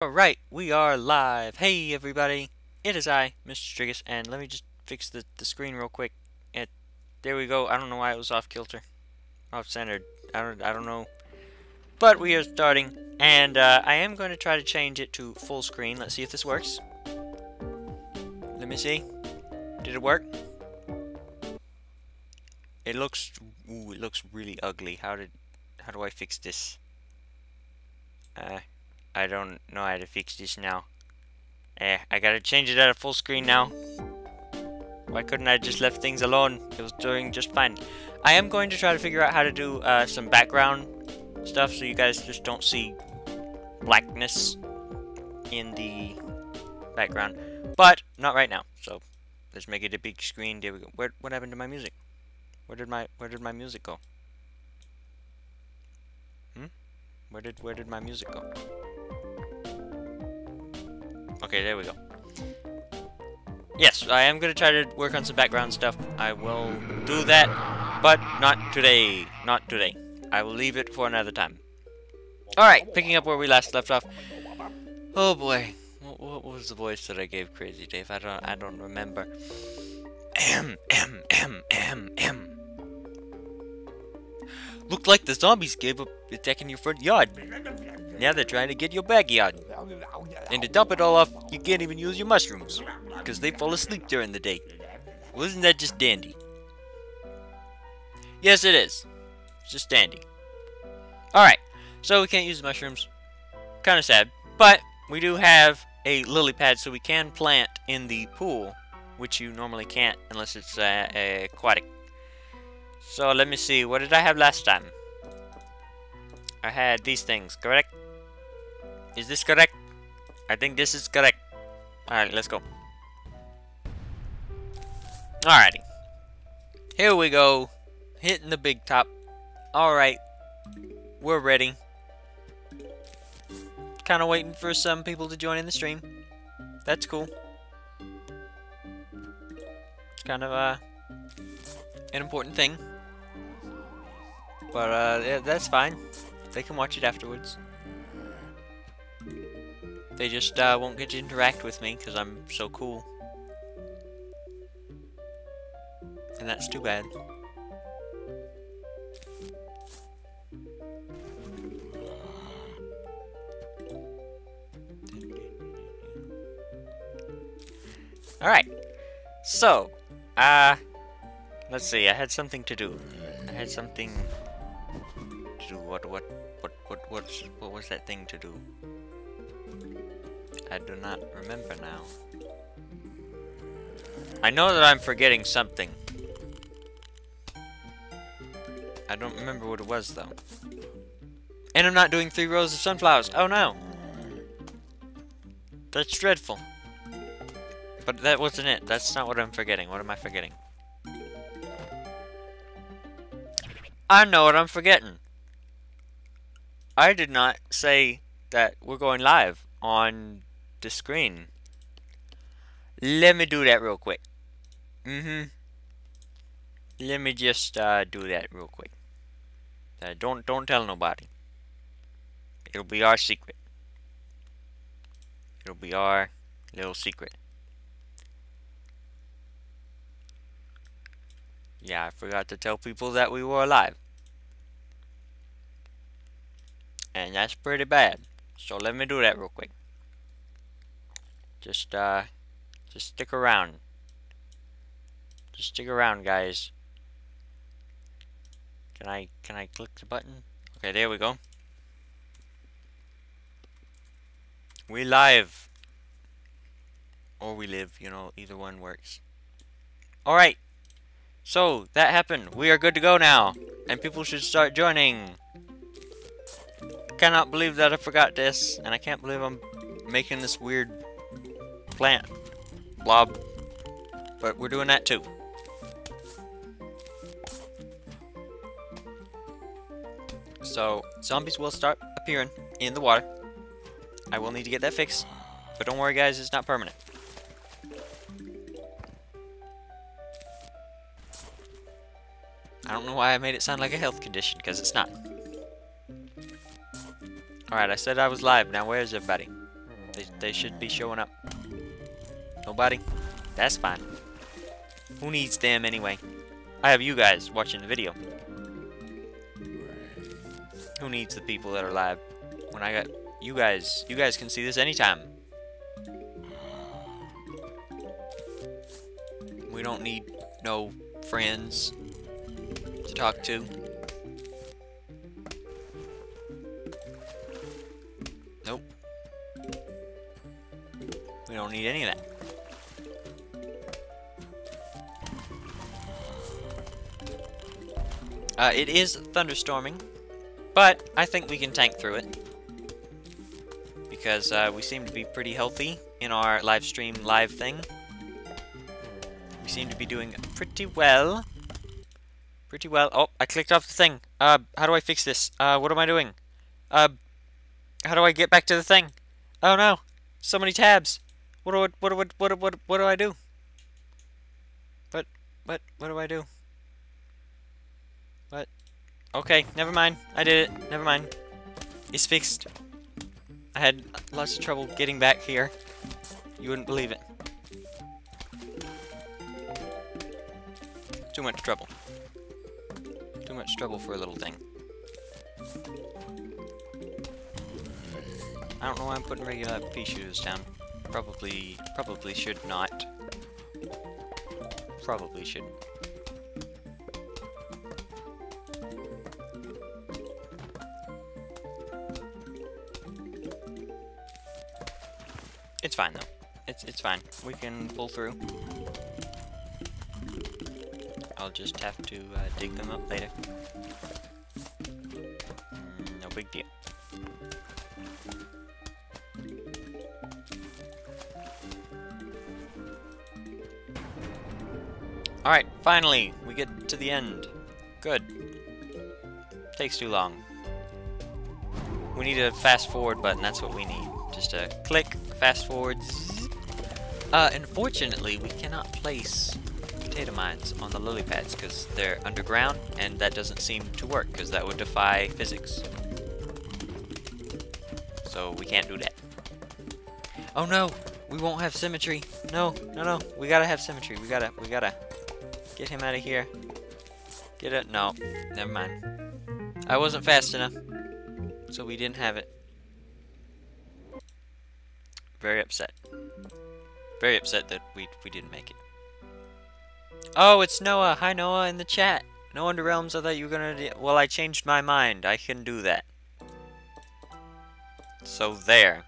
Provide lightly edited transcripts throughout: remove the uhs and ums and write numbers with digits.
Alright, we are live. Hey everybody, it is I, Mr. Strigus, and let me just fix the screen real quick. There we go. I don't know why it was off kilter. Off centered. I don't know. But we are starting, and I am going to try to change it to full screen. Let's see if this works. Let me see. Did it work? It looks really ugly. How do I fix this? I don't know how to fix this now. I gotta change it out of full screen now. Why couldn't I just left things alone? It was doing just fine. I am going to try to figure out how to do some background stuff so you guys just don't see blackness in the background. But not right now. So let's make it a big screen. There we go. What happened to my music? Where did my music go? Where did my music go? Okay, there we go. Yes, I am going to try to work on some background stuff. I will do that, but not today. Not today. I will leave it for another time. Alright, picking up where we last left off. Oh boy. What was the voice that I gave Crazy Dave? I don't remember. Looked like the zombies gave up attacking your front yard. Now they're trying to get your backyard. And to top it all off, you can't even use your mushrooms, because they fall asleep during the day. Wasn't that just dandy? Yes, it is. It's just dandy. Alright, so we can't use the mushrooms. Kind of sad. But we do have a lily pad, so we can plant in the pool, which you normally can't unless it's aquatic. So let me see, what did I have last time? I had these things, correct? Is this correct? I think this is correct. Alright, let's go. Alrighty. Here we go. Hitting the big top. Alright. We're ready. Kind of waiting for some people to join in the stream. That's cool. It's kind of an important thing. But yeah, that's fine. They can watch it afterwards. They just won't get to interact with me because I'm so cool. And that's too bad. Alright. So, let's see, I had something to do. I had something to do. What was that thing to do? I do not remember now. I know that I'm forgetting something. I don't remember what it was though. And I'm not doing 3 rows of sunflowers. Oh no! That's dreadful. But that wasn't it. That's not what I'm forgetting. What am I forgetting? I know what I'm forgetting. I did not say that we're going live on the screen. Let me do that real quick. Let me just do that real quick. Don't tell nobody. It'll be our secret. It'll be our little secret. Yeah, I forgot to tell people that we were alive. And that's pretty bad. So let me do that real quick. Just stick around. Just stick around, guys. Can I click the button? Okay, there we go. We live. Or we live, you know, either one works. Alright. So, that happened. We are good to go now. And people should start joining. Cannot believe that I forgot this. And I can't believe I'm making this weird plant blob. But we're doing that too. So, zombies will start appearing in the water. I will need to get that fixed. But don't worry guys, it's not permanent. I don't know why I made it sound like a health condition, because it's not. Alright, I said I was live. Now where is everybody? They should be showing up. Nobody? That's fine. Who needs them anyway? I have you guys watching the video. Who needs the people that are live? When I got you guys can see this anytime. We don't need no friends to talk to. Nope. We don't need any of that. It is thunderstorming, but I think we can tank through it. Because we seem to be pretty healthy in our live stream live thing. We seem to be doing pretty well. Pretty well. Oh, I clicked off the thing. How do I fix this? What am I doing? How do I get back to the thing? Oh no! So many tabs. What do I do? What do I do? What? Okay, never mind. I did it. Never mind. It's fixed. I had lots of trouble getting back here. You wouldn't believe it. Too much trouble. Too much trouble for a little thing. I don't know why I'm putting regular pea shooters down. Probably should not. Probably shouldn't. It's fine though. It's fine. We can pull through. I'll just have to dig them up later. No big deal. Alright, finally, we get to the end. Good. Takes too long. We need a fast forward button, that's what we need. Just a click, fast forwards. Unfortunately, we cannot place potato mines on the lily pads because they're underground, and that doesn't seem to work because that would defy physics. So we can't do that. Oh no, we won't have symmetry. No, we gotta have symmetry. We gotta get him out of here. Get it? No, never mind. I wasn't fast enough, so we didn't have it. Very upset. Very upset that we didn't make it. Oh, it's Noah. Hi, Noah, in the chat. No Underrealms, I thought you were gonna do... Well, I changed my mind. I can do that. So, there.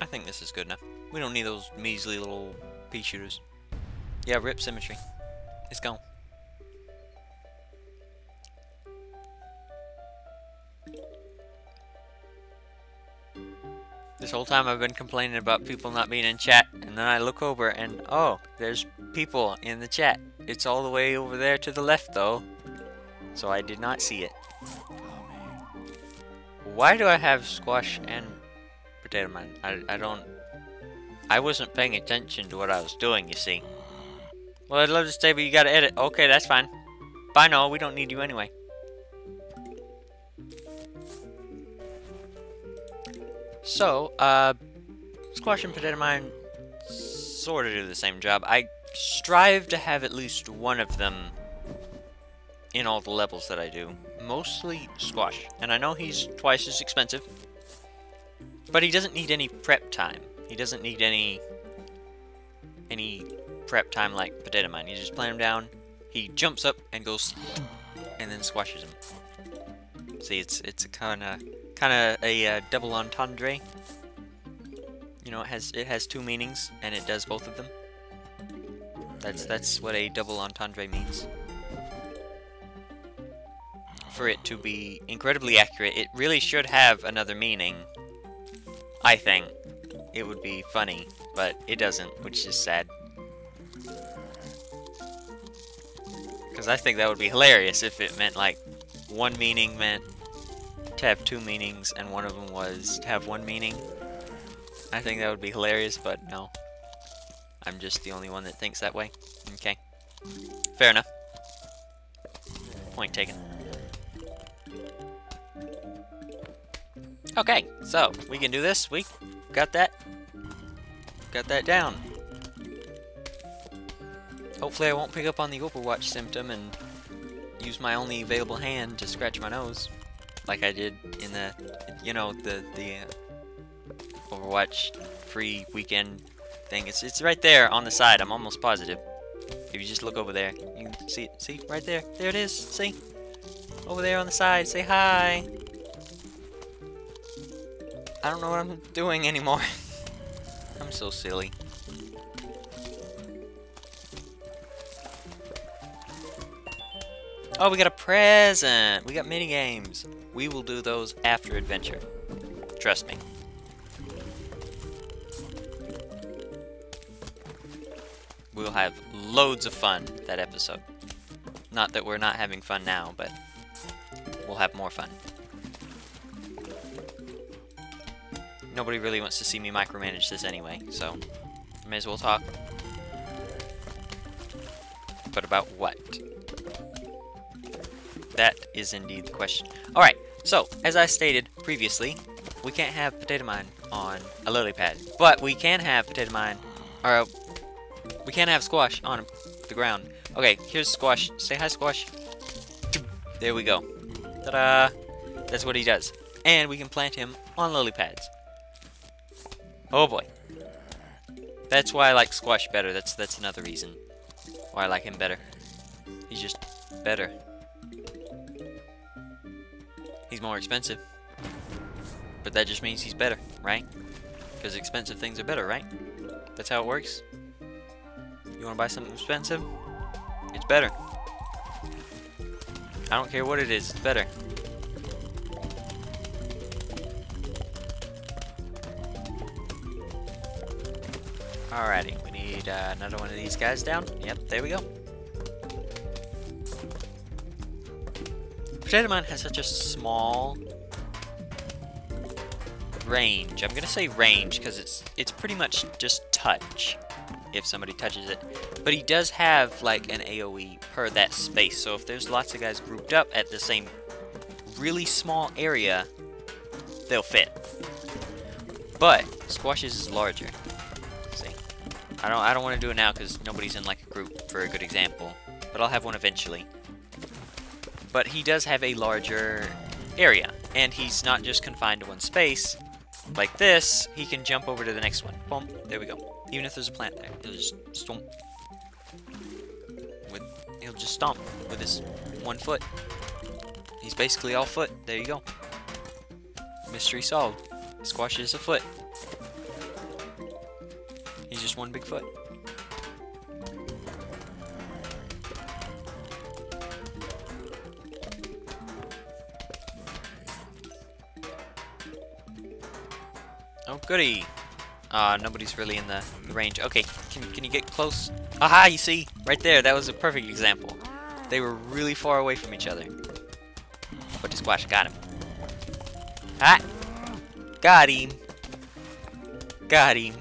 I think this is good enough. We don't need those measly little pea shooters. Yeah, rip symmetry. It's gone. This whole time I've been complaining about people not being in chat, and then I look over and, oh, there's people in the chat. It's all the way over there to the left, though, so I did not see it. Why do I have squash and potato mine? I wasn't paying attention to what I was doing, you see. Well, I'd love to stay, but you gotta edit. Okay, that's fine. Bye, no, we don't need you anyway. So, squash and potato mine sort of do the same job. I strive to have at least one of them in all the levels that I do. Mostly squash. And I know he's twice as expensive, but he doesn't need any prep time. He doesn't need any prep time like potato mine. You just plant him down, he jumps up and goes, and then squashes him. See, it's a kind of a double entendre. You know, it has two meanings, and it does both of them. That's what a double entendre means. For it to be incredibly accurate, it really should have another meaning. I think it would be funny, but it doesn't, which is sad. Because I think that would be hilarious if it meant like one meaning meant to have two meanings, and one of them was to have one meaning. I think that would be hilarious, but no. I'm just the only one that thinks that way. Okay. Fair enough. Point taken. Okay, so we can do this. We got that. Got that down. Hopefully I won't pick up on the Overwatch symptom and use my only available hand to scratch my nose. Like I did in the, you know, the Overwatch free weekend thing. It's right there on the side, I'm almost positive. If you just look over there, you can see it. See, right there. There it is. See? Over there on the side. Say hi. I don't know what I'm doing anymore. I'm so silly. Oh, we got a present! We got mini games. We will do those after adventure. Trust me. We'll have loads of fun that episode. Not that we're not having fun now, but we'll have more fun. Nobody really wants to see me micromanage this anyway, so I may as well talk. But about what? That is indeed the question. Alright, so, as I stated previously, we can't have potato mine on a lily pad. But we can have potato mine, or we can't have squash on the ground. Okay, here's squash. Say hi, squash. There we go. Ta-da! That's what he does. And we can plant him on lily pads. Oh boy. That's why I like squash better. That's another reason why I like him better. He's just better. He's more expensive. But that just means he's better, right? Because expensive things are better, right? That's how it works. You want to buy something expensive? It's better. I don't care what it is, it's better. Alrighty, we need another one of these guys down. Yep, there we go. Potato Mine has such a small range. I'm gonna say range because it's pretty much just touch if somebody touches it. But he does have like an AoE per that space. So if there's lots of guys grouped up at the same really small area, they'll fit. But Squash's is larger. See, I don't want to do it now because nobody's in like a group for a good example. But I'll have one eventually. But he does have a larger area, and he's not just confined to one space. Like this, he can jump over to the next one. Boom, there we go. Even if there's a plant there, he'll just stomp. He'll just stomp with his 1 foot. He's basically all foot. There you go. Mystery solved. Squash is a foot. He's just one big foot. Oh, goody. Nobody's really in the range. Okay, can you get close? Aha, you see? Right there, that was a perfect example. They were really far away from each other. But the squash got him. Ah! Got him. Got him.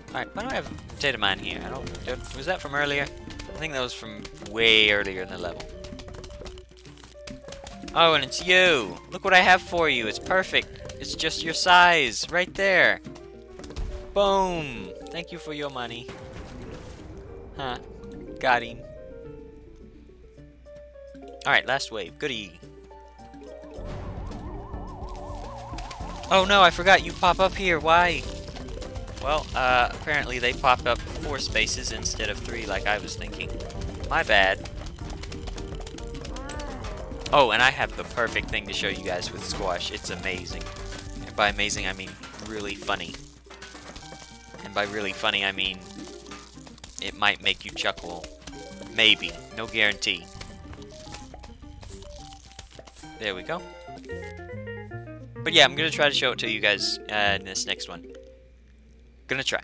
Alright, why do I have potato mine here? Was that from earlier? I think that was from way earlier in the level. Oh, and it's you! Look what I have for you, it's perfect. It's just your size, right there. Boom! Thank you for your money. Huh. Got him. Alright, last wave. Goody. Oh no, I forgot you pop up here. Why? Well, apparently they pop up 4 spaces instead of 3 like I was thinking. My bad. Oh, and I have the perfect thing to show you guys with Squash. It's amazing. And by amazing, I mean really funny. And by really funny, I mean it might make you chuckle. Maybe. No guarantee. There we go. But yeah, I'm going to try to show it to you guys in this next one. Gonna try.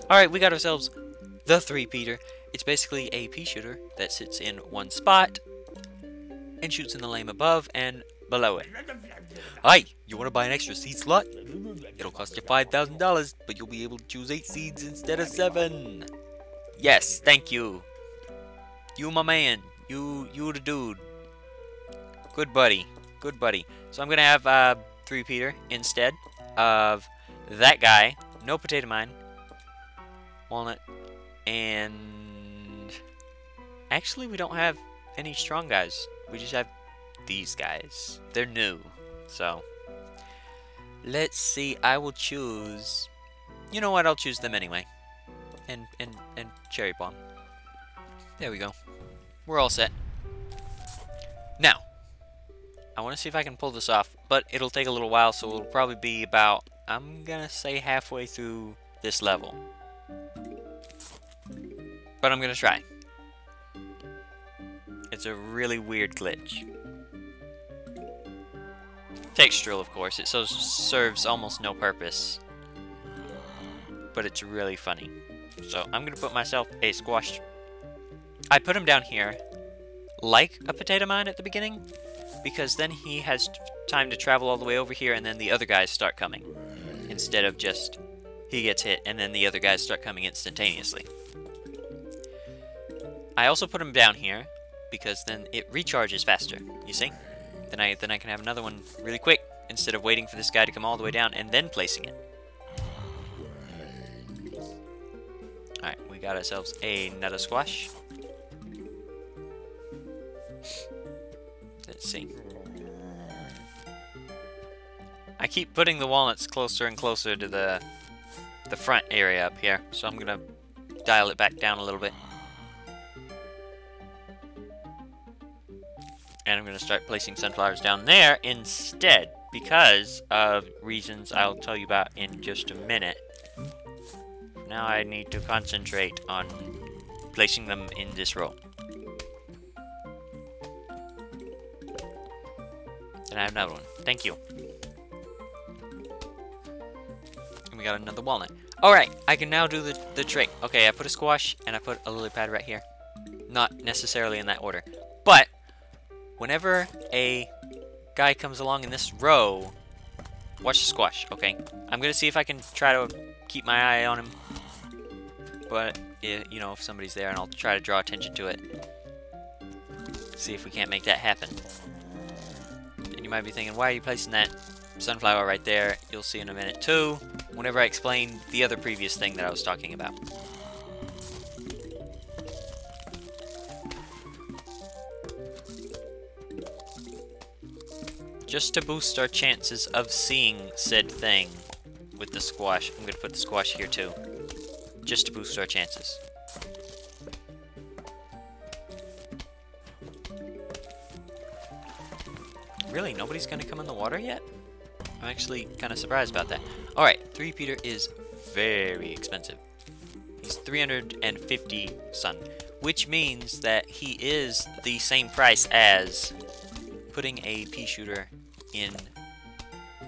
Alright, we got ourselves the 3-peater. It's basically a pea shooter that sits in one spot and shoots in the lane above and below it. Hi, you want to buy an extra seed slot? It'll cost you $5,000, but you'll be able to choose 8 seeds instead of 7. Yes, thank you. You my man. You the dude. Good buddy. good buddy. So I'm gonna have 3-peater instead of that guy. No potato mine, walnut, and actually we don't have any strong guys. We just have these guys. They're new, so let's see. I will choose. You know what? I'll choose them anyway. And cherry bomb. There we go. We're all set. Now, I want to see if I can pull this off, but it'll take a little while, so it'll probably be about, I'm gonna say, halfway through this level. But I'm gonna try. It's a really weird glitch. Textural, of course. It so serves almost no purpose. But it's really funny. So I'm gonna put myself a squash. I put him down here like a potato mine at the beginning, because then he has time to travel all the way over here and then the other guys start coming. Instead of just he gets hit and then the other guys start coming instantaneously. I also put him down here because then it recharges faster, you see? Then I can have another one really quick instead of waiting for this guy to come all the way down and then placing it. Alright, we got ourselves another squash. Let's see. I keep putting the walnuts closer and closer to the front area up here, so I'm gonna dial it back down a little bit. And I'm gonna start placing sunflowers down there instead, because of reasons I'll tell you about in just a minute. Now I need to concentrate on placing them in this row. And I have another one. Thank you. And we got another walnut. Alright, I can now do the trick. Okay, I put a squash and I put a lily pad right here. Not necessarily in that order. But whenever a guy comes along in this row, watch the squash, okay? I'm gonna see if I can try to keep my eye on him. But, you know, if somebody's there, and I'll try to draw attention to it. See if we can't make that happen. And you might be thinking, why are you placing that sunflower right there? You'll see in a minute too, whenever I explain the other previous thing that I was talking about. Just to boost our chances of seeing said thing with the squash, I'm going to put the squash here too. Just to boost our chances. Really? Nobody's going to come in the water yet? I'm actually kind of surprised about that. Alright, 3-peater is very expensive. He's 350 sun, which means that he is the same price as putting a pea shooter in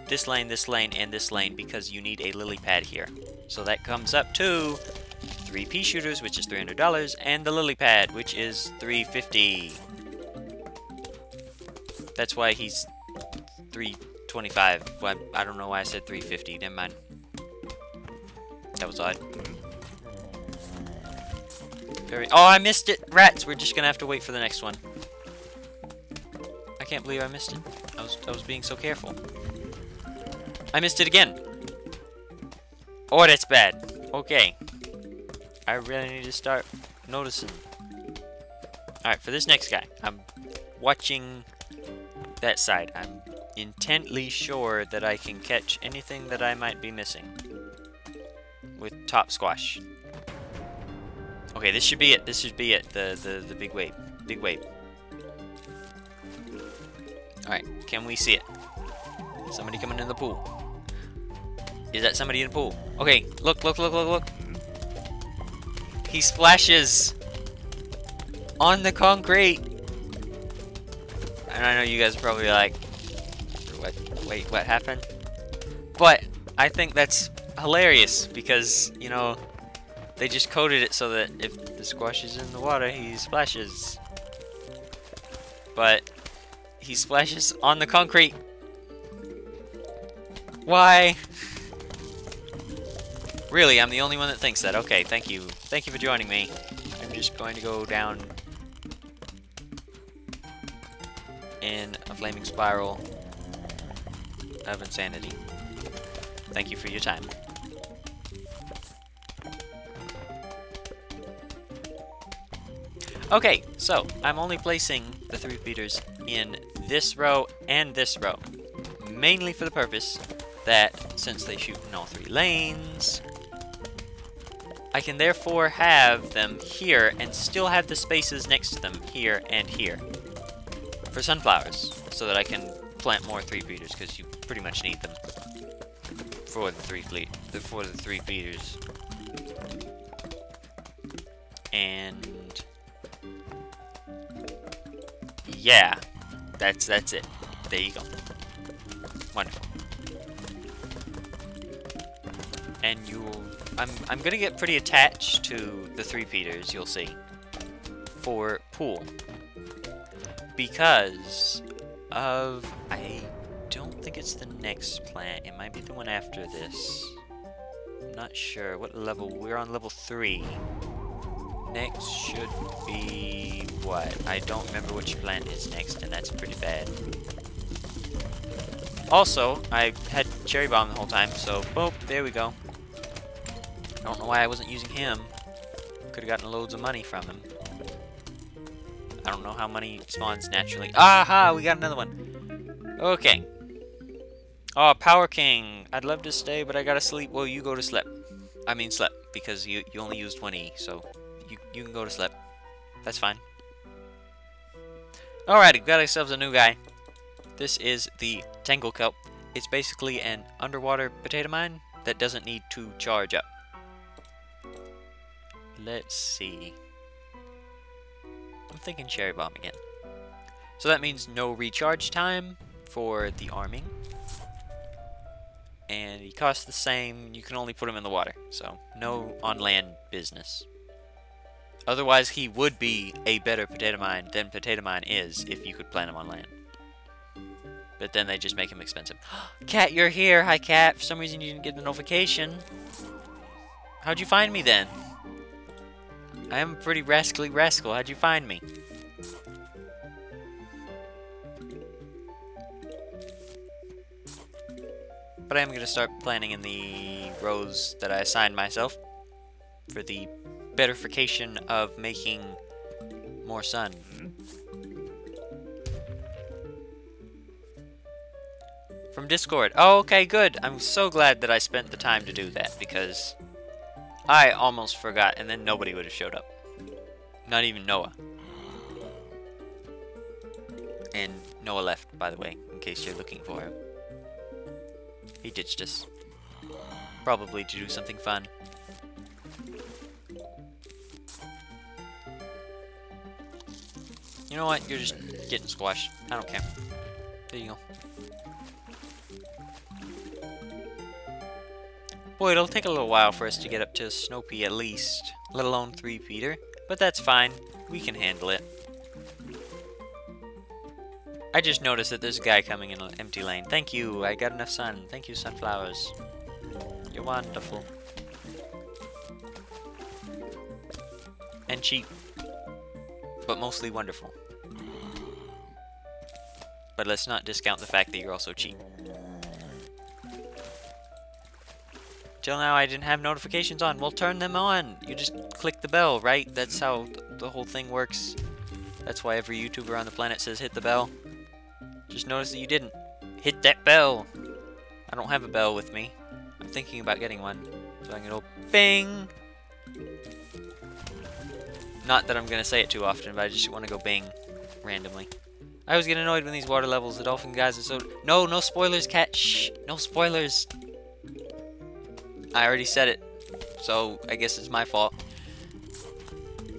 this lane, and this lane, because you need a lily pad here. So that comes up to 3 pea shooters, which is $300, and the lily pad, which is $350. That's why he's $325. Well, I don't know why I said $350. Never mind. That was odd. Oh, I missed it! Rats! We're just gonna have to wait for the next one. I can't believe I missed it. I was being so careful. I missed it again. Oh, that's bad. Okay. I really need to start noticing. Alright, for this next guy, I'm watching that side. I'm intently sure that I can catch anything that I might be missing with top squash. Okay, this should be it. This should be it. The big wave. Big wave. Alright, can we see it? Somebody coming in the pool. Is that somebody in the pool? Okay, look. He splashes on the concrete. And I know you guys are probably like, wait, what happened? But I think that's hilarious because, you know, they just coded it so that if the squash is in the water, he splashes. But he splashes on the concrete. Why? Really, I'm the only one that thinks that. Okay, thank you. Thank you for joining me. I'm just going to go down in a flaming spiral of insanity. Thank you for your time. Okay, so I'm only placing the 3 repeaters in this row and this row, mainly for the purpose that since they shoot in all 3 lanes, I can therefore have them here and still have the spaces next to them here and here for sunflowers, so that I can plant more 3 repeaters, because you pretty much need them for the 3 feeders. And yeah, that's it. There you go. Wonderful. And I'm gonna get pretty attached to the 3 repeaters, you'll see, for pool, because of, I don't think it's the next plant. It might be the one after this. I'm not sure what level. We're on level 3. Next should be what? I don't remember which plant is next, and that's pretty bad. Also, I had Cherry Bomb the whole time, so boop, there we go. I don't know why I wasn't using him. Could have gotten loads of money from him. I don't know how money spawns naturally. Aha! We got another one. Okay. Oh, Power King. I'd love to stay, but I gotta sleep. Well, you go to sleep. I mean sleep, because you only used 1 E, so you can go to sleep. That's fine. Alrighty, we got ourselves a new guy. This is the Tangle Kelp. It's basically an underwater potato mine that doesn't need to charge up. Let's see. I'm thinking Cherry Bomb again. So that means no recharge time for the arming. And he costs the same. You can only put him in the water. So no on land business. Otherwise he would be a better potato mine than potato mine is if you could plant him on land. But then they just make him expensive. Cat, you're here. Hi, Cat. For some reason you didn't get the notification. How'd you find me then? I am a pretty rascally rascal. How'd you find me? But I am going to start planting in the rows that I assigned myself for the betterification of making more sun. From Discord. Oh, okay, good. I'm so glad that I spent the time to do that, because I almost forgot, and then nobody would have showed up. Not even Noah. And Noah left, by the way, in case you're looking for him. He ditched us. Probably to do something fun. You know what? You're just getting squashed. I don't care. There you go. Boy, it'll take a little while for us to get up to Snopey at least, let alone 3 repeater, but that's fine. We can handle it. I just noticed that there's a guy coming in an empty lane. Thank you, I got enough sun. Thank you, sunflowers. You're wonderful. And cheap. But mostly wonderful. But let's not discount the fact that you're also cheap. Till now I didn't have notifications on. Well, turn them on. You just click the bell, right? That's how the whole thing works. That's why every YouTuber on the planet says hit the bell. Just notice that you didn't. Hit that bell. I don't have a bell with me. I'm thinking about getting one. So I'm gonna go bing. Not that I'm gonna say it too often, but I just want to go bing randomly. I always get annoyed when these water levels, the dolphin guys are so... No, no spoilers, Cat. Shh. No spoilers. I already said it, so I guess it's my fault.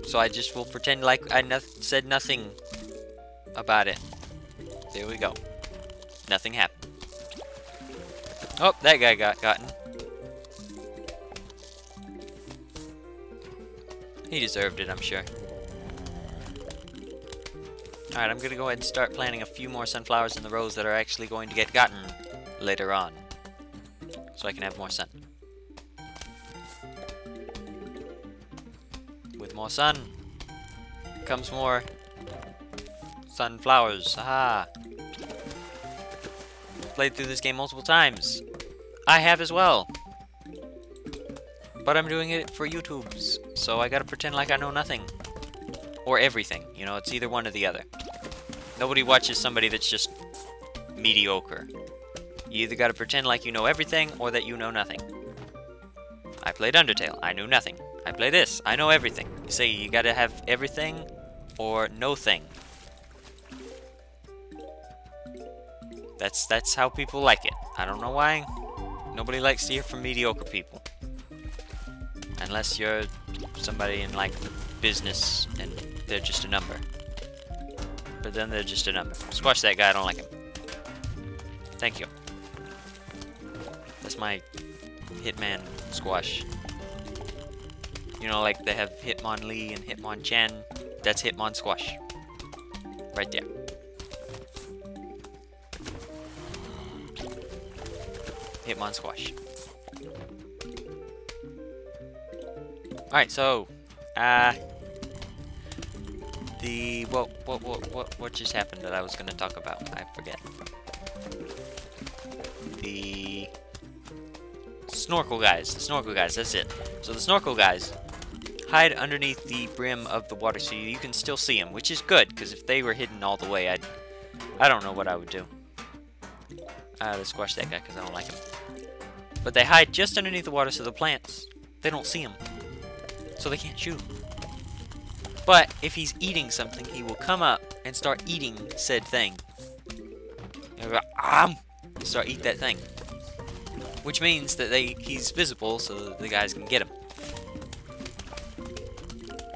So I just will pretend like I said nothing about it. There we go. Nothing happened. Oh, that guy got gotten. He deserved it, I'm sure. Alright, I'm gonna go ahead and start planting a few more sunflowers in the rows that are actually going to get gotten later on. So I can have more sun. With more sun comes more Sunflowers. Aha. Played through this game multiple times. I have as well. But I'm doing it for YouTube's, so I gotta pretend like I know nothing. Or everything, you know, it's either one or the other. Nobody watches somebody that's just mediocre. You either gotta pretend like you know everything, or that you know nothing. I played Undertale, I knew nothing. I play this, I know everything. You say you gotta have everything, or no thing. That's how people like it. I don't know why. Nobody likes to hear from mediocre people. Unless you're somebody in, like, business, and they're just a number. But then they're just a number. Squash that guy, I don't like him. Thank you. That's my Hitman squash. You know, like they have Hitmonlee and Hitmonchan. That's Hitmon squash. Right there. Hitmon squash. Alright, so what just happened that I was gonna talk about? I forget. The snorkel guys. The snorkel guys, that's it. So the snorkel guys hide underneath the brim of the water so you can still see them, which is good, because if they were hidden all the way, I don't know what I would do. Let's squash that guy because I don't like him. But they hide just underneath the water so the plants, they don't see him. So they can't shoot him. But if he's eating something, he will come up and start eating said thing. He'll go, start eat that thing. Which means that he's visible so that the guys can get him.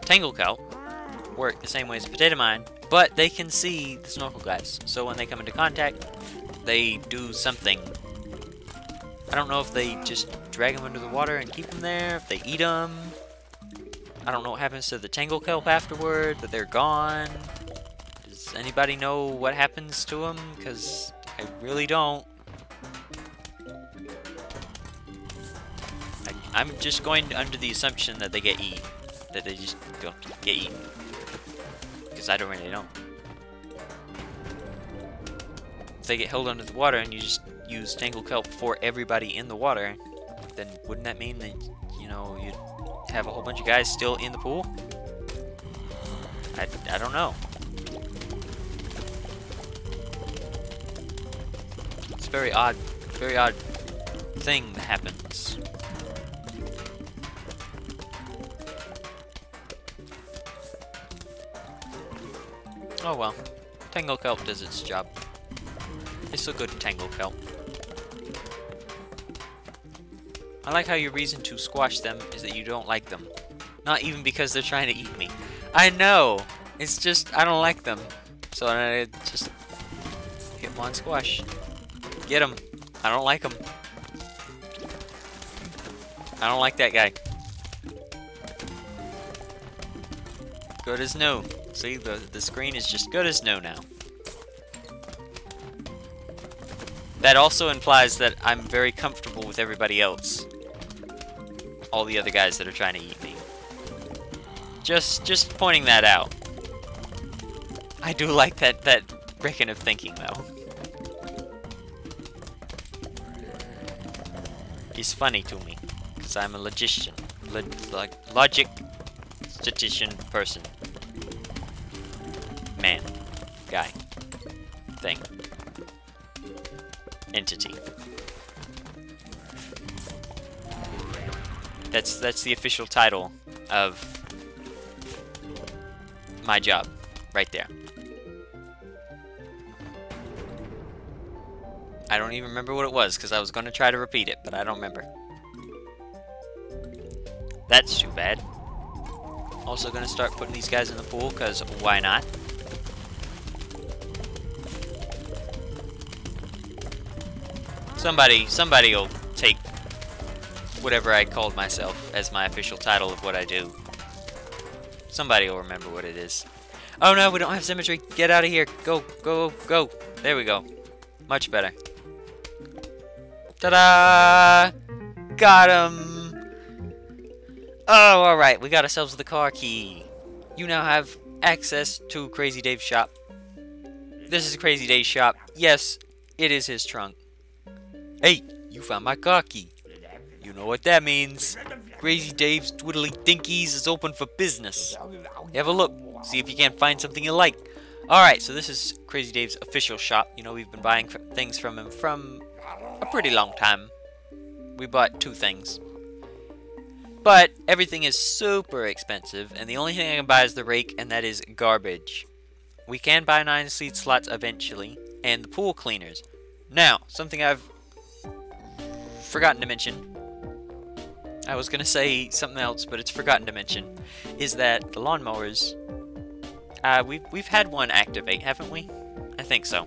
Tangle kelp work the same way as potato mine, but they can see the snorkel guys. So when they come into contact, they do something. I don't know if they just drag them under the water and keep them there, if they eat them. I don't know what happens to the tangle kelp afterward, but they're gone. Does anybody know what happens to them? Because I really don't. I'm just going under the assumption that they get eaten. That they just go get eaten. Because I don't really know. If they get held under the water and you just use tangle kelp for everybody in the water, then wouldn't that mean that, you know, you'd have a whole bunch of guys still in the pool? I don't know. It's a very odd thing that happens. Oh well, tangle kelp does its job. It's a good tangle kelp. I like how your reason to squash them is that you don't like them. Not even because they're trying to eat me. I know! It's just, I don't like them. So I just hit one squash. Get him. I don't like him. I don't like that guy. Good as new. See, the screen is just good as new now. That also implies that I'm very comfortable with everybody else. All the other guys that are trying to eat me. Just pointing that out. I do like that reckon of thinking though. It's funny to me, because I'm a logician. Like logic statistician person. Man. Guy. Thing. Entity. That's the official title of my job, right there. I don't even remember what it was, because I was going to try to repeat it, but I don't remember. That's too bad. Also going to start putting these guys in the pool, because why not? Somebody will take whatever I called myself as my official title of what I do. Somebody will remember what it is. Oh no, we don't have symmetry. Get out of here. Go, go, go. There we go. Much better. Ta-da! Got him! Oh, alright. We got ourselves the car key. You now have access to Crazy Dave's shop. This is Crazy Dave's shop. Yes, it is his trunk. Hey, you found my car key. You know what that means. Crazy Dave's Twiddly Dinkies is open for business. Have a look. See if you can't find something you like. Alright, so this is Crazy Dave's official shop. You know, we've been buying things from him from a pretty long time. We bought 2 things. But everything is super expensive, and the only thing I can buy is the rake, and that is garbage. We can buy 9 seed slots eventually, and the pool cleaners. Now, something I've forgotten to mention. I was gonna say something else, but it's forgotten to mention. Is that the lawnmowers? We've had one activate, haven't we? I think so.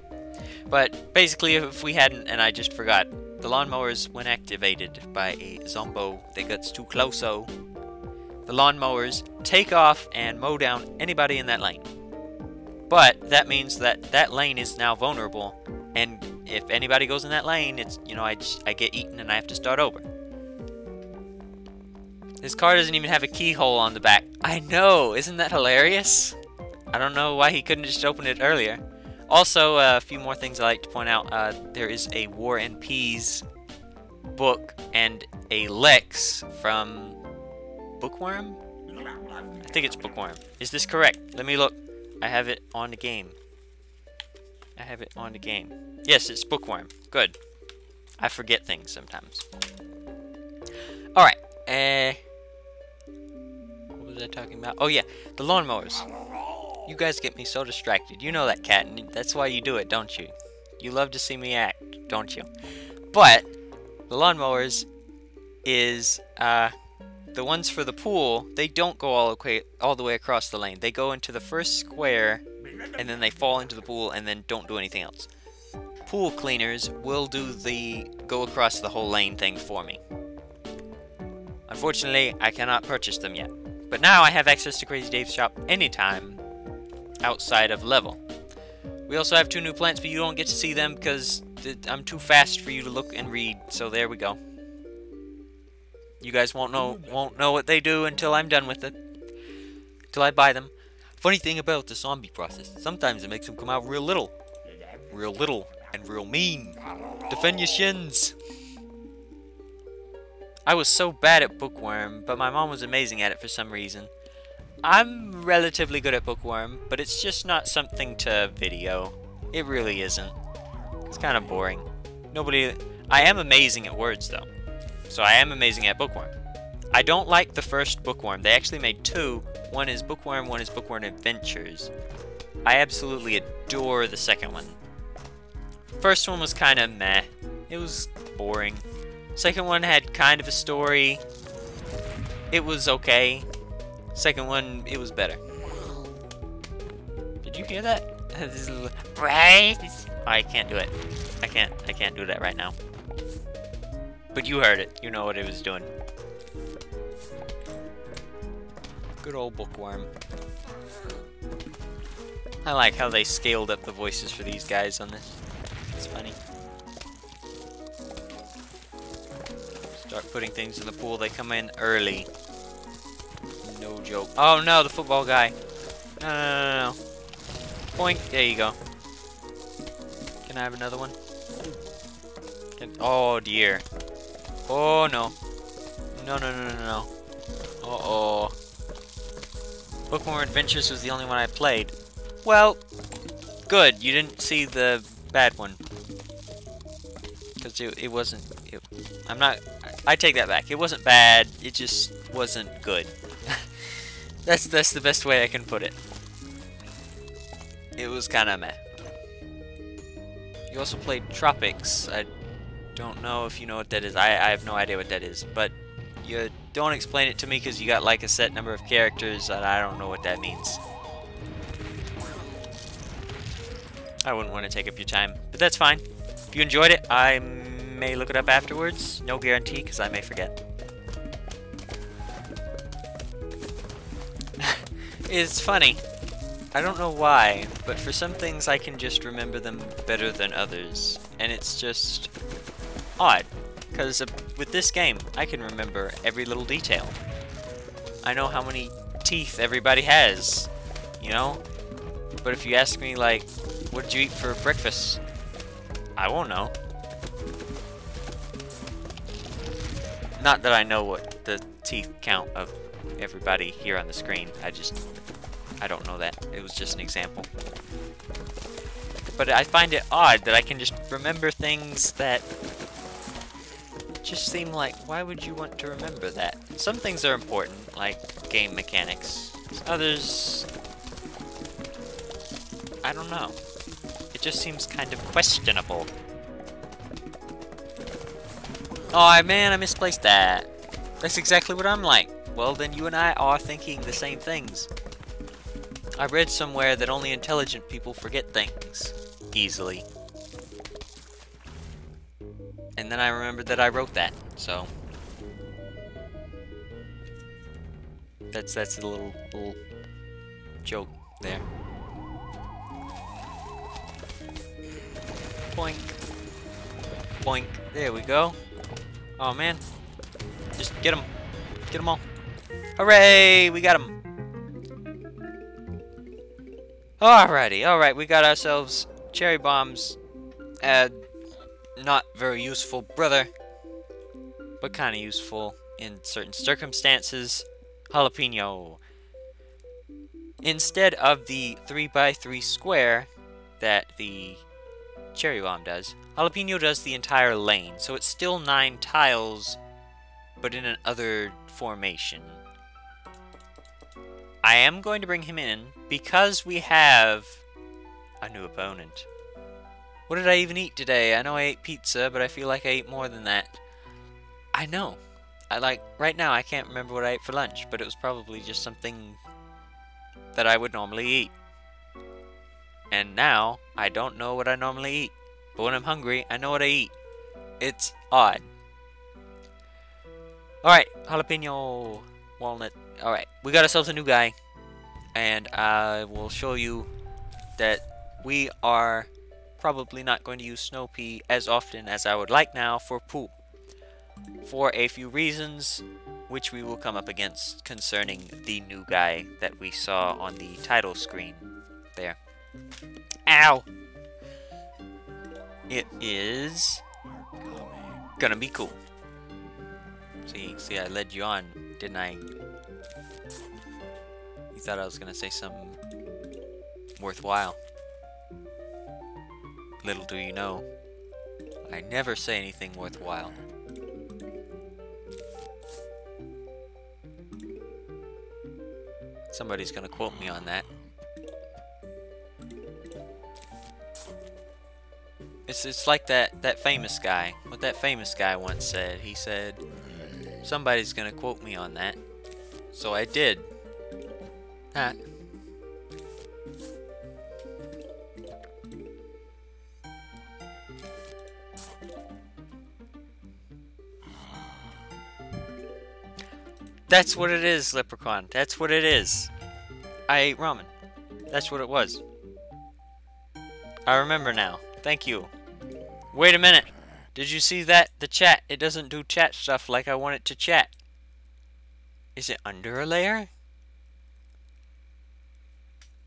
But basically, if we hadn't, and I just forgot, the lawnmowers, when activated by a zombo that gets too close-o, the lawnmowers take off and mow down anybody in that lane. But that means that that lane is now vulnerable, and if anybody goes in that lane, it's, you know, I get eaten and I have to start over. This car doesn't even have a keyhole on the back. I know, isn't that hilarious? I don't know why he couldn't just open it earlier. Also, a few more things I like to point out. There is a War and Peas book and a Lex from Bookworm? I think it's Bookworm. Is this correct? Let me look. I have it on the game. I have it on the game. Yes, it's Bookworm. Good. I forget things sometimes. Alright. What was I talking about? Oh yeah, the lawnmowers. You guys get me so distracted. You know that, cat, and that's why you do it, don't you? You love to see me act, don't you? But the lawnmowers is the ones for the pool. They don't go all the way across the lane. They go into the first square, and then they fall into the pool, and then don't do anything else. Pool cleaners will do the go across the whole lane thing for me. Unfortunately, I cannot purchase them yet. But now I have access to Crazy Dave's shop anytime outside of level. We also have 2 new plants, but you don't get to see them because I'm too fast for you to look and read. So there we go. You guys won't know what they do until I'm done with it. Until I buy them. Funny thing about the zombie process, sometimes it makes them come out real little. Real little and real mean. Defend your shins. I was so bad at Bookworm, but my mom was amazing at it for some reason. I'm relatively good at Bookworm, but it's just not something to video. It really isn't. It's kind of boring. I am amazing at words, though. So I am amazing at Bookworm. I don't like the first Bookworm. They actually made 2. One is Bookworm, one is Bookworm Adventures. I absolutely adore the second one. First one was kind of meh. It was boring. Second one had kind of a story. It was okay. Second one, it was better. Did you hear that? Right? Oh, I can't do it. I can't do that right now. But you heard it. You know what it was doing. Good old Bookworm. I like how they scaled up the voices for these guys on this. It's funny. Start putting things in the pool. They come in early. No joke. Oh no, the football guy. No. Boink. There you go. Can I have another one? Oh dear. Oh no. No. Uh-oh. Bookworm Adventures was the only one I played. Well, good. You didn't see the bad one. Because it wasn't... I take that back. It wasn't bad. It just wasn't good. That's the best way I can put it. It was kind of meh. You also played Tropics. I don't know if you know what that is. I have no idea what that is. But you don't explain it to me because you got like a set number of characters and I don't know what that means. I wouldn't want to take up your time. But that's fine. If you enjoyed it, I may look it up afterwards. No guarantee because I may forget. It's funny. I don't know why, but for some things I can just remember them better than others. And it's just odd. Because with this game, I can remember every little detail. I know how many teeth everybody has, you know? But if you ask me, like, What did you eat for breakfast? I won't know. Not that I know what the teeth count of everybody here on the screen. I don't know that. It was just an example. But I find it odd that I can just remember things that just seem like, why would you want to remember that? Some things are important, like game mechanics. Others, I don't know. It just seems kind of questionable. Oh man, I misplaced that. That's exactly what I'm like. Well, then you and I are thinking the same things. I read somewhere that only intelligent people forget things easily. And then I remembered that I wrote that, so that's a little joke there. Boink. Boink. There we go. Oh man. Just get them. Get them all. Hooray! We got them. Alrighty, alright, we got ourselves cherry bombs. Not very useful, brother. But kind of useful in certain circumstances. Jalapeno. Instead of the 3x3 square that the cherry bomb does, jalapeno does the entire lane. So it's still 9 tiles, but in another formation. I am going to bring him in because we have a new opponent. What did I even eat today? I know I ate pizza, but I feel like I ate more than that. I know. Right now I can't remember what I ate for lunch, but it was probably just something that I would normally eat. And now, I don't know what I normally eat. But when I'm hungry, I know what I eat. It's odd. Alright, jalapeno, walnut. Alright, we got ourselves a new guy. And I will show you that we are probably not going to use Snow Pea as often as I would like now for pool. For a few reasons, which we will come up against concerning the new guy that we saw on the title screen. There. Ow! It is gonna be cool. See, I led you on, didn't I? You thought I was gonna say something worthwhile. Little do you know, I never say anything worthwhile. Somebody's gonna quote me on that. It's like that famous guy. What that famous guy once said. He said, somebody's gonna quote me on that. So I did. Huh. That's what it is, Leprechaun. That's what it is. I ate ramen. That's what it was. I remember now. Thank you. Wait a minute. Did you see that? The chat. It doesn't do chat stuff like I want it to chat. Is it under a layer?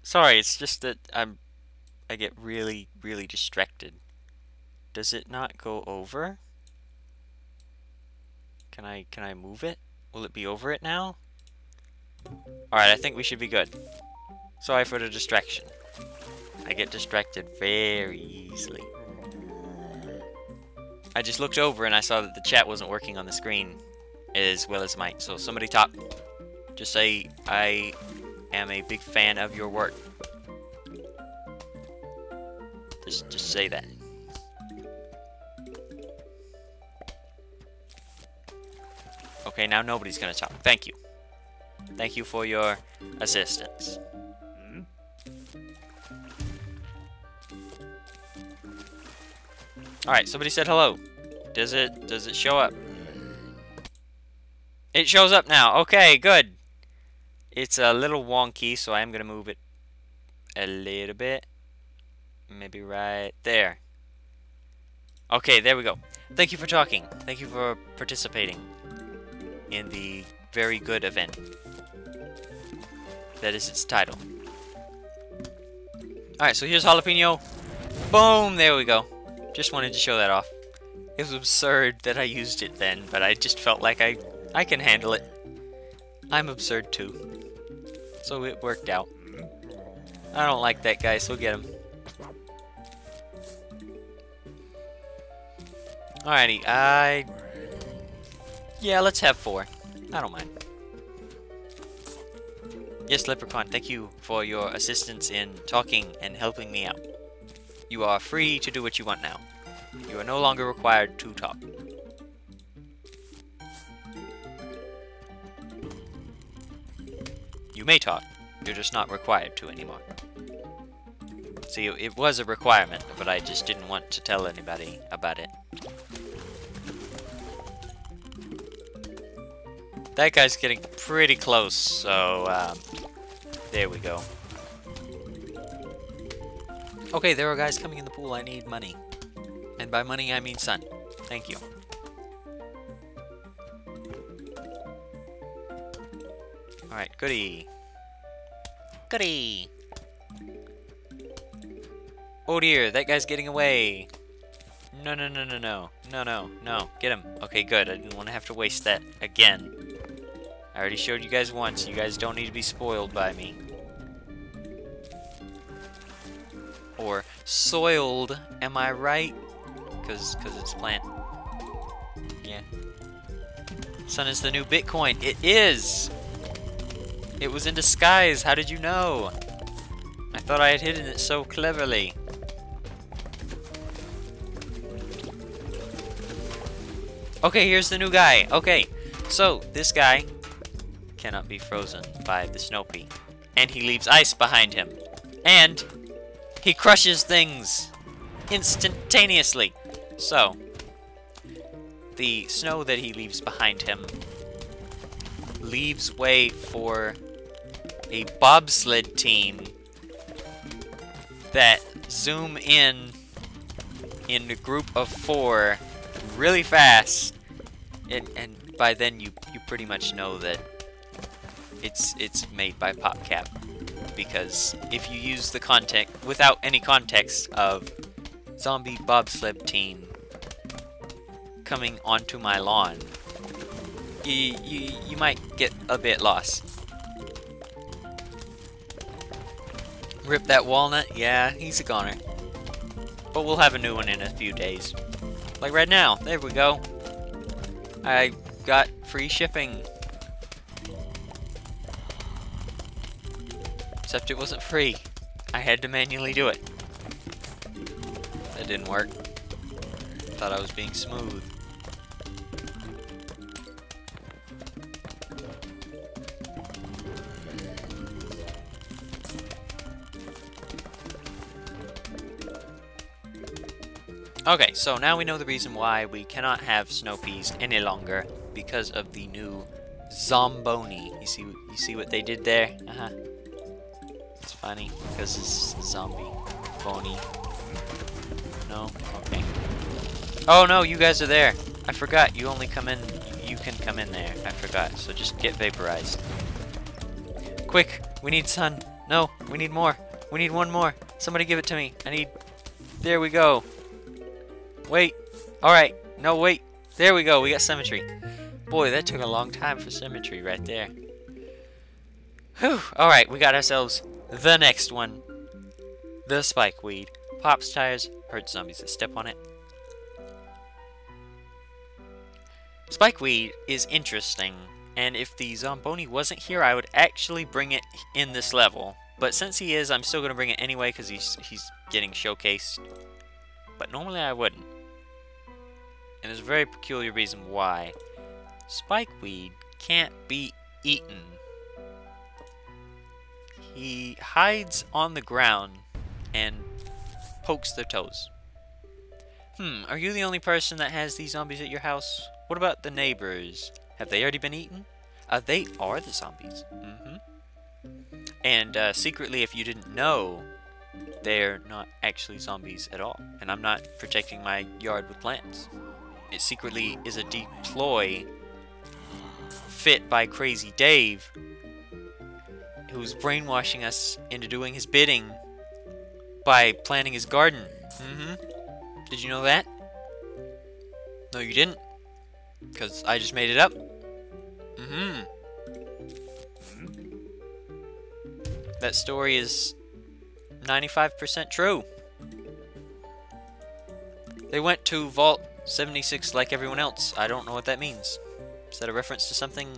Sorry, it's just that I get really, really distracted. Does it not go over? Can I move it? Will it be over it now? Alright, I think we should be good. Sorry for the distraction. I get distracted very easily. I just looked over and I saw that the chat wasn't working on the screen as well as mine. So somebody talk. Just say, I am a big fan of your work. Just say that. Okay, now nobody's gonna talk. Thank you. Thank you for your assistance. Alright, somebody said hello. Does it show up? It shows up now. Okay, good. It's a little wonky, so I am gonna move it a little bit. Maybe right there. Okay, there we go. Thank you for talking. Thank you for participating in the very good event that is its title. Alright, so here's Jalapeno. Boom! There we go. Just wanted to show that off. It was absurd that I used it then, but I just felt like I can handle it. I'm absurd too. So it worked out. I don't like that guy, so get him. Alrighty, yeah, let's have 4. I don't mind. Yes, Leprechaun, thank you for your assistance in talking and helping me out. You are free to do what you want now. You are no longer required to talk. You may talk, you're just not required to anymore. See, it was a requirement, but I just didn't want to tell anybody about it. That guy's getting pretty close, so, there we go. Okay, there are guys coming in the pool. I need money. And by money, I mean sun. Thank you. Alright, goody. Goody! Oh dear, that guy's getting away. No, no, no, no, no. No, no, no. Get him. Okay, good. I didn't want to have to waste that again. I already showed you guys once. You guys don't need to be spoiled by me. Or soiled, am I right? Because it's plant. Yeah. Sun is the new Bitcoin. It is! It was in disguise. How did you know? I thought I had hidden it so cleverly. Okay, here's the new guy. Okay, so this guy cannot be frozen by the snow pea. And he leaves ice behind him. And he crushes things instantaneously. So, the snow that he leaves behind him leaves way for a bobsled team that zoom in a group of 4 really fast, and by then you pretty much know that it's made by PopCap, because if you use the context without any context of zombie bobsled team coming onto my lawn, you might get a bit lost. Rip that walnut? Yeah, he's a goner. But we'll have a new one in a few days. Like right now. There we go. I got free shipping. Except it wasn't free. I had to manually do it. That didn't work. Thought I was being smooth. Okay, so now we know the reason why we cannot have snow peas any longer, because of the new Zomboni. You see what they did there? It's funny because it's zombie bony. No, okay. Oh no, you guys are there. I forgot. You only come in. You can come in there. I forgot. So just get vaporized. Quick, we need sun. No, we need more. We need one more. Somebody give it to me. I need. There we go. Wait. Alright. No, wait. There we go. We got symmetry. Boy, that took a long time for symmetry right there. Whew. Alright, we got ourselves the next one. The spikeweed. Pops tires, hurts zombies that step on it. Spikeweed is interesting, and if the Zomboni wasn't here, I would actually bring it in this level. But since he is, I'm still going to bring it anyway because he's getting showcased. But normally I wouldn't. And there's a very peculiar reason why. Spikeweed can't be eaten. He hides on the ground and pokes their toes. Are you the only person that has these zombies at your house? What about the neighbors? Have they already been eaten? They are the zombies. And secretly, if you didn't know, they're not actually zombies at all. And I'm not protecting my yard with plants. It secretly is a deep ploy fit by Crazy Dave, who's brainwashing us into doing his bidding by planting his garden. Mm-hmm. Did you know that? No, you didn't? Because I just made it up? Mm-hmm. That story is 95% true. They went to Vault 76 like everyone else. I don't know what that means. Is that a reference to something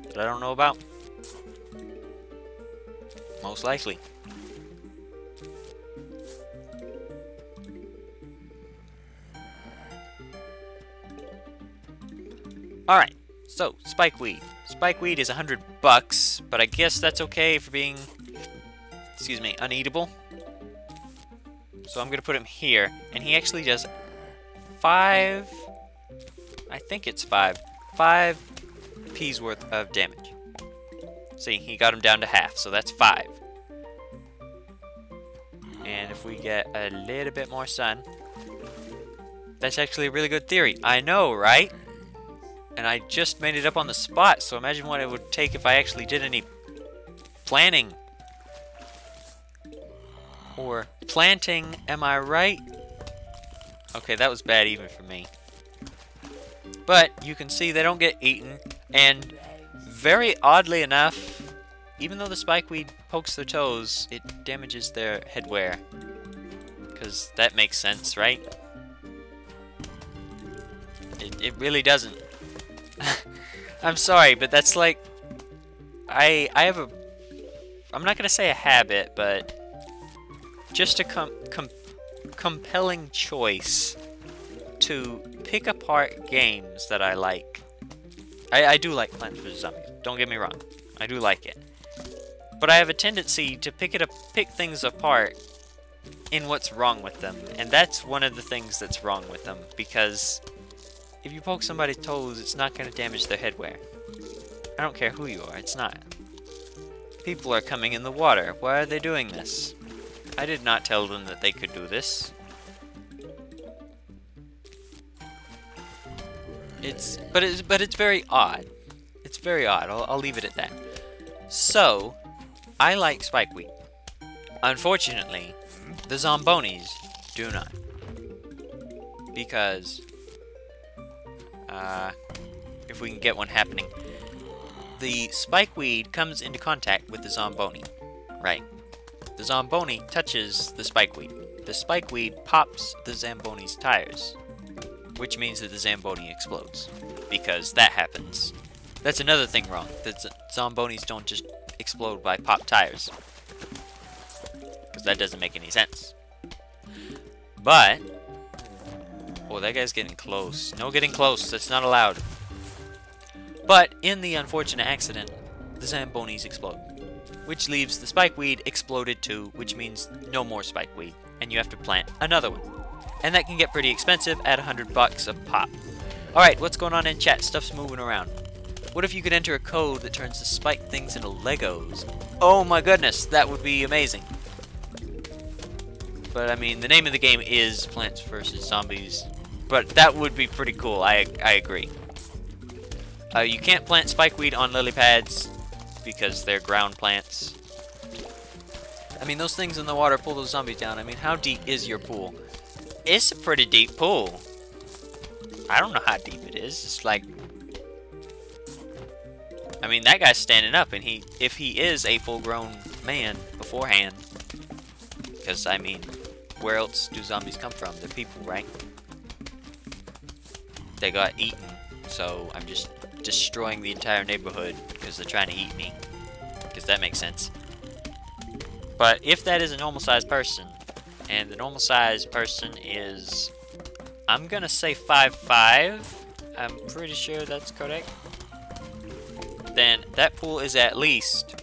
that I don't know about? Most likely. Alright, so, spikeweed. Spikeweed is $100, but I guess that's okay for being, excuse me, uneatable. So I'm gonna put him here, and he actually does 5, I think it's 5 P's worth of damage. See, he got him down to half, so that's 5. And if we get a little bit more sun, that's actually a really good theory. I know, right? And I just made it up on the spot, so imagine what it would take if I actually did any planning. Or planting, am I right? Okay, that was bad even for me. But you can see they don't get eaten, and very oddly enough, even though the spikeweed pokes their toes, it damages their headwear. Because that makes sense, right? It really doesn't. I'm sorry, but that's like, I have a, I'm not gonna say a habit, but just a compelling choice to pick apart games that I like. I do like Plants vs. Zombies, don't get me wrong, I do like it. But I have a tendency to pick things apart in what's wrong with them, and that's one of the things that's wrong with them, because if you poke somebody's toes, it's not going to damage their headwear. I don't care who you are, it's not. People are coming in the water. Why are they doing this? I did not tell them that they could do this. But it's very odd. It's very odd. I'll leave it at that. So, I like spikeweed. Unfortunately, the Zombonis do not. Because if we can get one happening. The spikeweed comes into contact with the Zomboni, right? The Zomboni touches the spikeweed. The spikeweed pops the Zamboni's tires, which means that the Zamboni explodes, because that happens. That's another thing wrong. The Zombonis don't just explode by pop tires, because that doesn't make any sense. But oh, that guy's getting close. No getting close. That's not allowed. But in the unfortunate accident, the Zambonis explode, which leaves the spikeweed exploded too, which means no more spikeweed, and you have to plant another one. And that can get pretty expensive at $100 a pop. Alright, what's going on in chat? Stuff's moving around. What if you could enter a code that turns the spike things into Legos? Oh my goodness, that would be amazing. But I mean, the name of the game is Plants vs. Zombies. But that would be pretty cool, I agree. You can't plant spikeweed on lily pads because they're ground plants. I mean, those things in the water pull those zombies down. I mean, how deep is your pool? It's a pretty deep pool. I don't know how deep it is. It's like, I mean, that guy's standing up, and if he is a full-grown man beforehand, because I mean, where else do zombies come from? They're people, right? They got eaten, so I'm just destroying the entire neighborhood because they're trying to eat me, because that makes sense. But if that is a normal-sized person, and the normal-sized person is, I'm gonna say 5'5", I'm pretty sure that's correct, then that pool is at least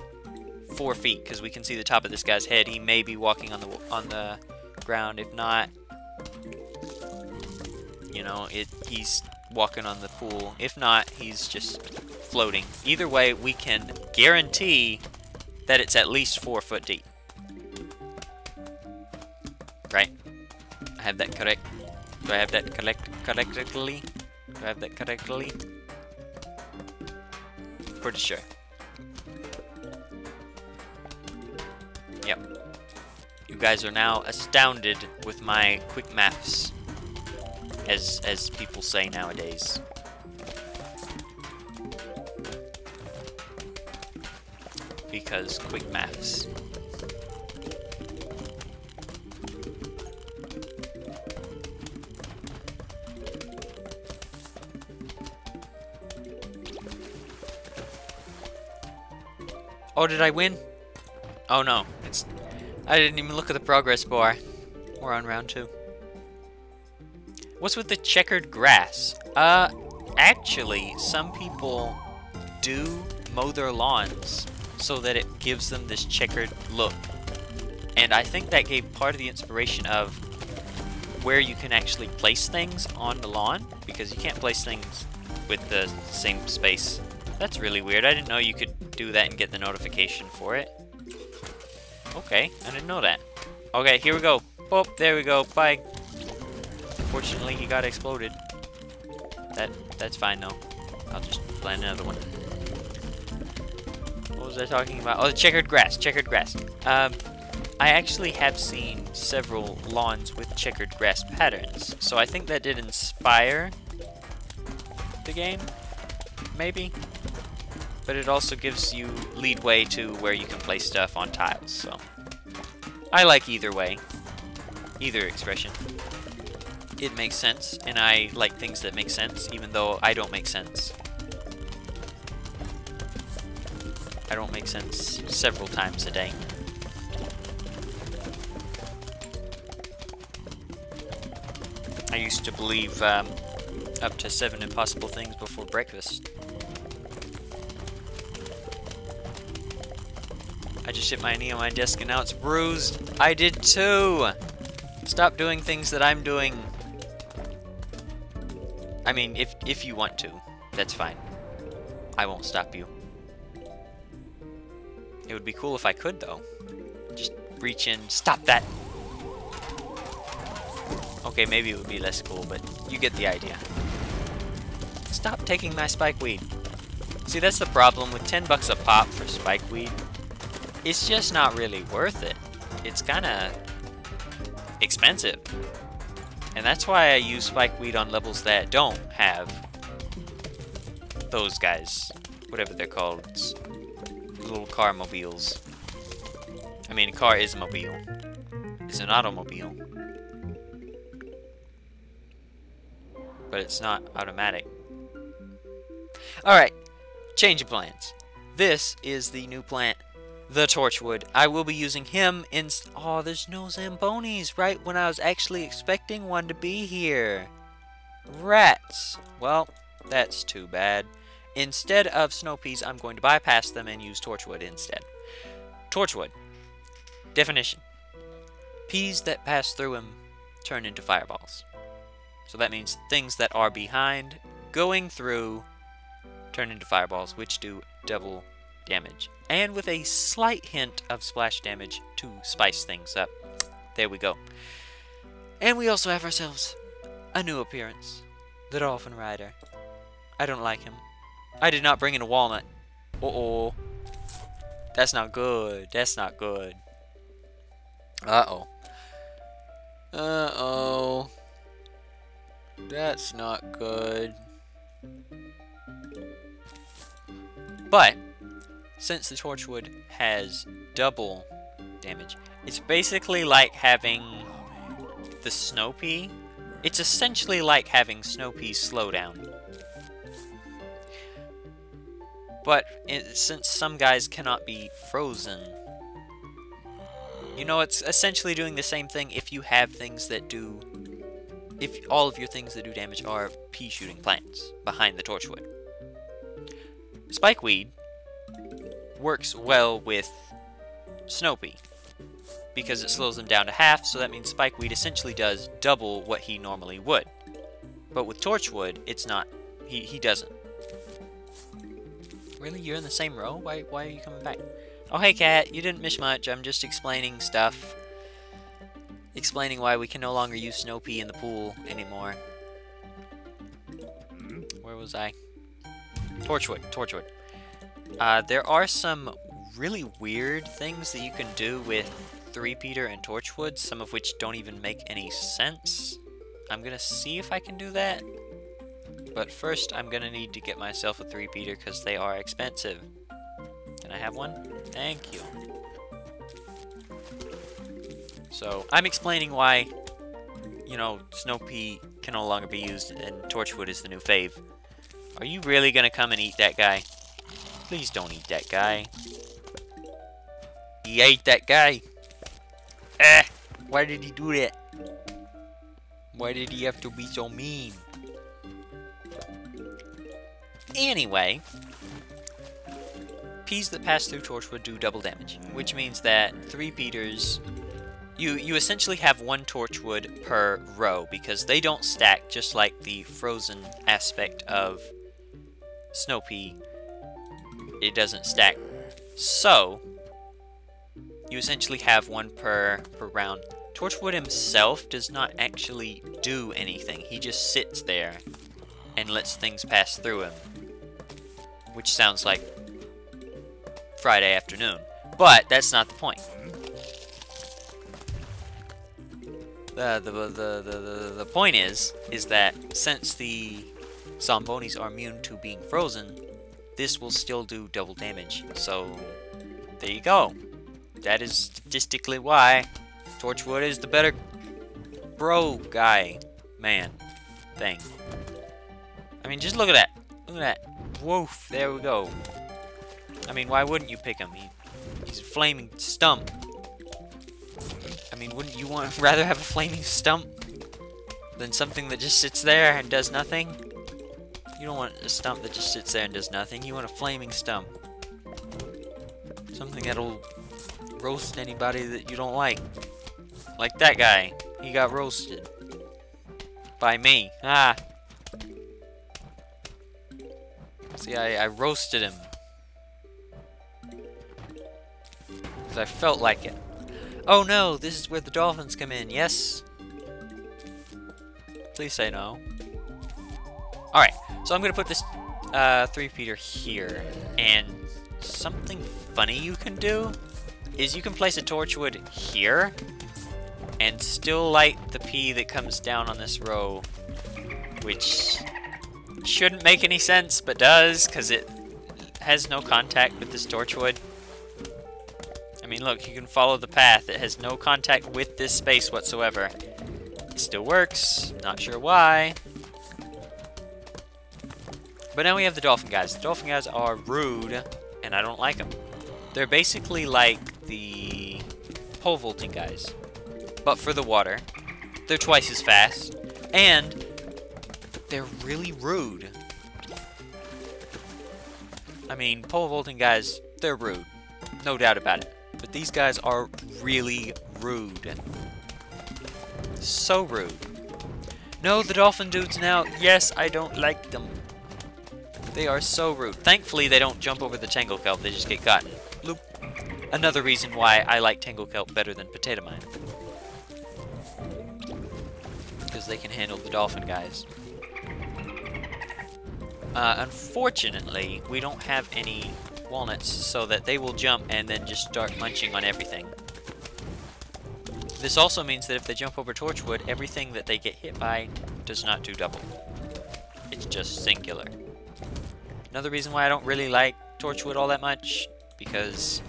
4 feet, because we can see the top of this guy's head. He may be walking on the ground. If not, you know, he's walking on the pool. If not, he's just floating. Either way, we can guarantee that it's at least 4 foot deep. Right? I have that correct. Do I have that correctly? Do I have that correctly? Pretty sure. Yep. You guys are now astounded with my quick maths, as people say nowadays. Because quick maths. Oh, did I win? Oh no, I didn't even look at the progress bar. We're on round 2. What's with the checkered grass? Actually, some people do mow their lawns so that it gives them this checkered look. And I think that gave part of the inspiration of where you can actually place things on the lawn, because you can't place things with the same space. That's really weird. I didn't know you could do that and get the notification for it. Okay, I didn't know that. Okay, here we go. Oh, there we go. Bye. Unfortunately, he got exploded. That's fine though. I'll just plant another one. What was I talking about? Oh, the checkered grass. Checkered grass. I actually have seen several lawns with checkered grass patterns, so I think that did inspire the game, maybe. But it also gives you leadway to where you can place stuff on tiles, so I like either way, either expression. It makes sense, and I like things that make sense, even though I don't make sense. I don't make sense several times a day. I used to believe up to 7 impossible things before breakfast. I just hit my knee on my desk and now it's bruised. I did too! Stop doing things that I'm doing. I mean, if you want to, that's fine. I won't stop you. It would be cool if I could, though. Just reach in, stop that! Okay, maybe it would be less cool, but you get the idea. Stop taking my spikeweed. See, that's the problem with 10 bucks a pop for spikeweed. It's just not really worth it. It's kinda expensive. And that's why I use spikeweed on levels that don't have those guys. Whatever they're called. It's little car mobiles. I mean, a car is a mobile. It's an automobile. But it's not automatic. Alright, change of plans. This is the new plant, the Torchwood. I will be using him in... Oh, there's no Zambonis right when I was actually expecting one to be here. Rats. Well, that's too bad. Instead of snow peas, I'm going to bypass them and use Torchwood instead. Torchwood. Definition. Peas that pass through him turn into fireballs. So that means things that are behind, going through, turn into fireballs, which do double damage. And with a slight hint of splash damage to spice things up. There we go. And we also have ourselves a new appearance. The Dolphin Rider. I don't like him. I did not bring in a walnut. Uh-oh. That's not good. That's not good. Uh-oh. Uh-oh. That's not good. But since the Torchwood has double damage, it's basically like having the Snow Pea. It's essentially like having Snow Pea's slowdown. But since some guys cannot be frozen, you know, it's essentially doing the same thing if you have things that do... If all of your things that do damage are pea-shooting plants behind the Torchwood. Spikeweed works well with Snow Pea because it slows them down to half, so that means Spikeweed essentially does double what he normally would. But with Torchwood, it's not. He doesn't. Really? You're in the same row? Why are you coming back? Oh, hey, Cat. You didn't miss much. I'm just explaining stuff. Explaining why we can no longer use Snow Pea in the pool anymore. Where was I? Torchwood. Torchwood. There are some really weird things that you can do with 3-peter and Torchwood, some of which don't even make any sense. I'm gonna see if I can do that. But first, I'm gonna need to get myself a 3-peter because they are expensive. Can I have one? Thank you. So, I'm explaining why, you know, Snow Pea can no longer be used and Torchwood is the new fave. Are you really gonna come and eat that guy? Please don't eat that guy. He ate that guy. Why did he do that? Why did he have to be so mean? Anyway, peas that pass through Torchwood do double damage, which means that 3-peters, you essentially have 1 Torchwood per row, because they don't stack, just like the frozen aspect of Snow Pea. It doesn't stack. So, you essentially have 1 per round. Torchwood himself does not actually do anything. He just sits there and lets things pass through him. Which sounds like Friday afternoon. But that's not the point. The point is that since the Zombonis are immune to being frozen, this will still do double damage. So, there you go. That is statistically why Torchwood is the better bro guy, man, thing. I mean, just look at that. Look at that. Woof, there we go. I mean, why wouldn't you pick him? He's a flaming stump. I mean, wouldn't you rather have a flaming stump than something that just sits there and does nothing? You don't want a stump that just sits there and does nothing. You want a flaming stump. Something that'll roast anybody that you don't like. Like that guy. He got roasted. By me. Ah. See, I roasted him. Because I felt like it. Oh no, this is where the dolphins come in. Yes? Please say no. Alright, so I'm going to put this 3-peter here. And something funny you can do is you can place a Torchwood here and still light the pea that comes down on this row, which shouldn't make any sense, but does, because it has no contact with this Torchwood. I mean, look, you can follow the path. It has no contact with this space whatsoever. It still works. Not sure why. But now we have the dolphin guys. The dolphin guys are rude, and I don't like them. They're basically like the pole vaulting guys, but for the water. They're twice as fast, and they're really rude. I mean, pole vaulting guys, they're rude. No doubt about it. But these guys are really rude. So rude. No, the dolphin dudes now. Yes, I don't like them. They are so rude. Thankfully, they don't jump over the tangle kelp. They just get gotten. Loop. Another reason why I like tangle kelp better than potato mine. Because they can handle the dolphin guys. Unfortunately, we don't have any walnuts so that they will jump and then just start munching on everything. This also means that if they jump over Torchwood, everything that they get hit by does not do double. It's just singular. Another reason why I don't really like Torchwood all that much, because,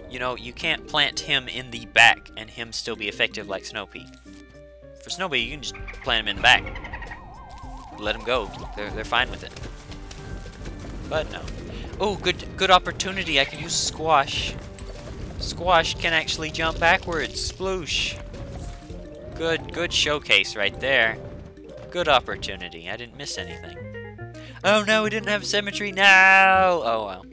you know, you can't plant him in the back and him still be effective like Snow Pea. For Snow Pea, you can just plant him in the back. Let him go. They're fine with it. But no. Oh, good opportunity. I can use Squash. Squash can actually jump backwards. Sploosh. Good showcase right there. Good opportunity. I didn't miss anything. Oh no, we didn't have symmetry. No! Oh well.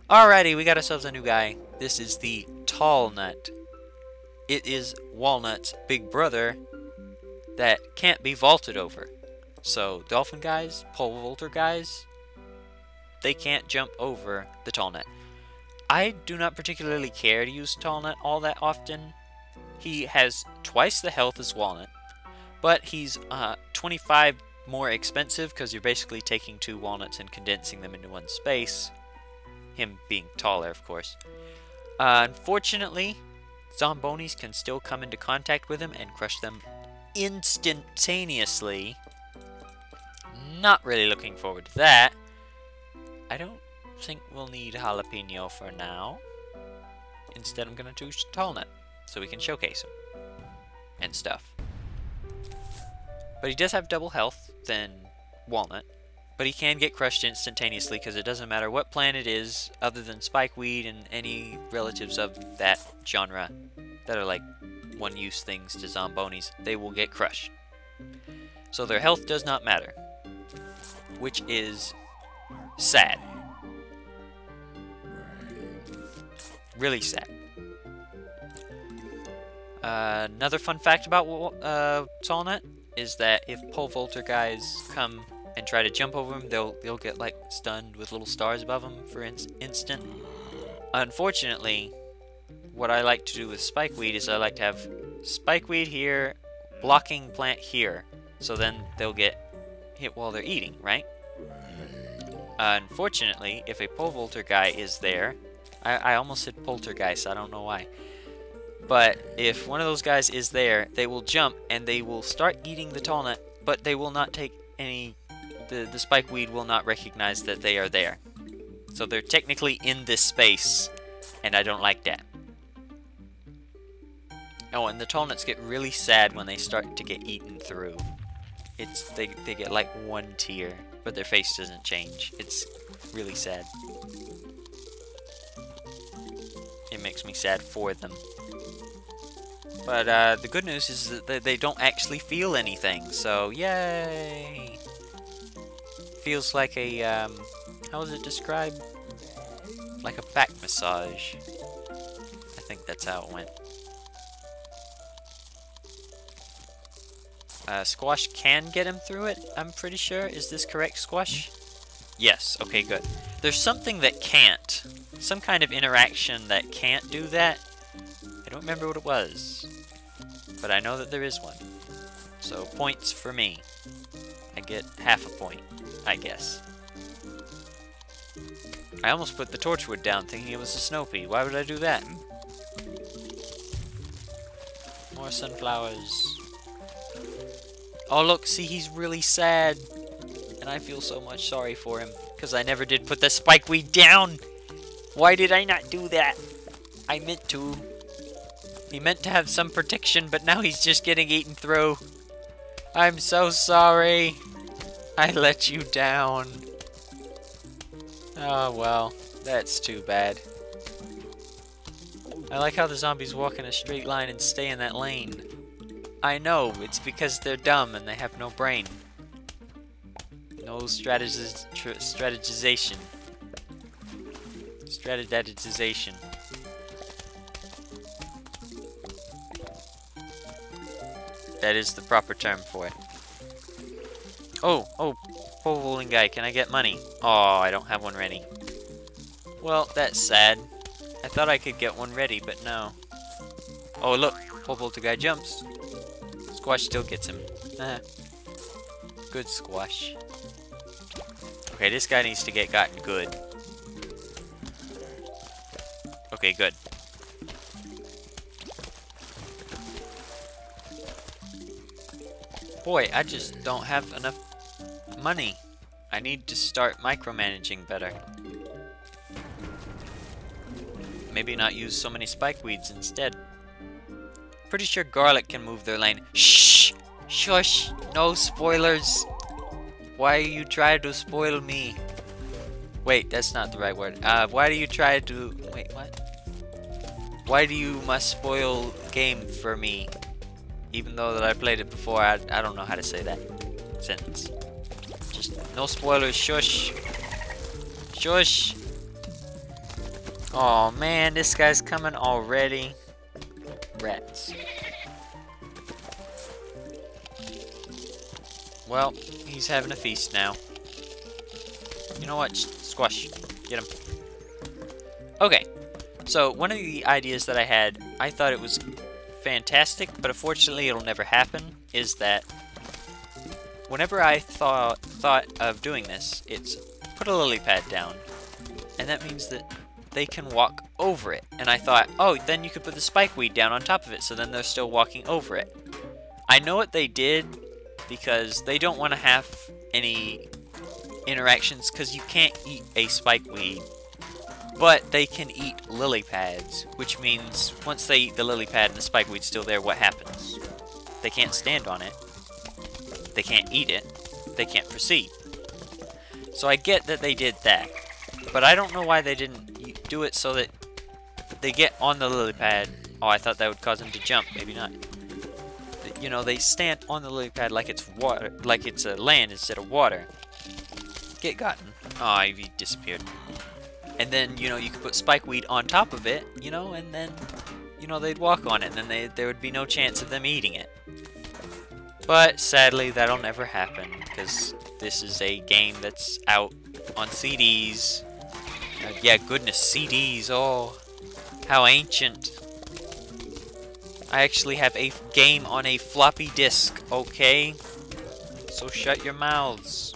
Alrighty, we got ourselves a new guy. This is the Tall Nut. It is Walnut's big brother that can't be vaulted over. So, dolphin guys, pole vaulter guys, they can't jump over the Tall Nut. I do not particularly care to use Tall Nut all that often. He has twice the health as Walnut, but he's 25 more expensive because you're basically taking 2 walnuts and condensing them into one space. Him being taller, of course. Unfortunately, Zombonis can still come into contact with him and crush them instantaneously. Not really looking forward to that. I don't think we'll need jalapeno for now. Instead, I'm gonna choose Talnut so we can showcase him and stuff. But he does have double health than Walnut. But he can get crushed instantaneously because it doesn't matter what plant it is other than Spikeweed and any relatives of that genre that are like one-use things to Zombonis, they will get crushed. So their health does not matter, which is sad. Really sad. Another fun fact about Talnut is that if pole vaulter guys come and try to jump over him, they'll get like stunned with little stars above them for instant. Unfortunately, what I like to do with Spikeweed is I like to have Spikeweed here, blocking plant here, so then they'll get hit while they're eating, right? Unfortunately, if a pole vaulter guy is there, I almost said poltergeist, I don't know why. But if one of those guys is there, they will jump and they will start eating the Talnut, but they will not take any... The Spikeweed will not recognize that they are there. So they're technically in this space, and I don't like that. Oh, and the Talnuts get really sad when they start to get eaten through. They get like one tear, but their face doesn't change. It's really sad. It makes me sad for them. But the good news is that they don't actually feel anything, so yay! Feels like a, how was it described? Like a back massage. I think that's how it went. Squash can get him through it, I'm pretty sure. Is this correct, Squash? Yes, okay, good. There's something that can't. Some kind of interaction that can't do that. I don't remember what it was. But I know that there is one. So, points for me. I get half a point, I guess. I almost put the torchwood down thinking it was a snow pea. Why would I do that? More sunflowers. Oh look, see, he's really sad. And I feel so much sorry for him. Because I never did put the Spikeweed down. Why did I not do that? I meant to. He meant to have some protection, but now he's just getting eaten through. I'm so sorry. I let you down. Oh well, that's too bad. I like how the zombies walk in a straight line and stay in that lane. I know, it's because they're dumb and they have no brain. No strategization. Strategization. That is the proper term for it. Oh, pole vaulting guy, can I get money? Oh, I don't have one ready. Well, that's sad. I thought I could get one ready, but no. Oh, look, pole vaulting guy jumps. Squash still gets him. Good Squash. Okay, this guy needs to get gotten good. Okay, good. Boy, I just don't have enough money. I need to start micromanaging better. Maybe not use so many spikeweeds instead. Pretty sure garlic can move their lane. Shh! Shush! No spoilers! Why you try to spoil me? Wait, that's not the right word. Why do you try to... Wait, what? Why do you must spoil game for me? Even though that I played it before, I don't know how to say that sentence. Just no spoilers, shush. Shush. Oh man, this guy's coming already. Rats. Well, he's having a feast now. You know what? Squash. Get him. Okay. So, one of the ideas that I had, I thought it was fantastic, but unfortunately it'll never happen, is that whenever I thought of doing this, it's put a lily pad down. And that means that they can walk over it. And I thought, oh, then you could put the spikeweed down on top of it, so then they're still walking over it. I know what they did because they don't want to have any interactions, because you can't eat a spikeweed. But they can eat lily pads, which means once they eat the lily pad and the spikeweed's still there, what happens? They can't stand on it. They can't eat it. They can't proceed. So I get that they did that. But I don't know why they didn't do it so that they get on the lily pad. Oh, I thought that would cause them to jump. Maybe not. You know, they stand on the lily pad like it's water, like it's a land instead of water. Get gotten. Oh, he disappeared. And then, you know, you could put spikeweed on top of it, you know, and then, you know, they'd walk on it, and then there would be no chance of them eating it. But sadly, that'll never happen, because this is a game that's out on CDs. Yeah, goodness, CDs, oh, how ancient. I actually have a game on a floppy disk, okay? So shut your mouths.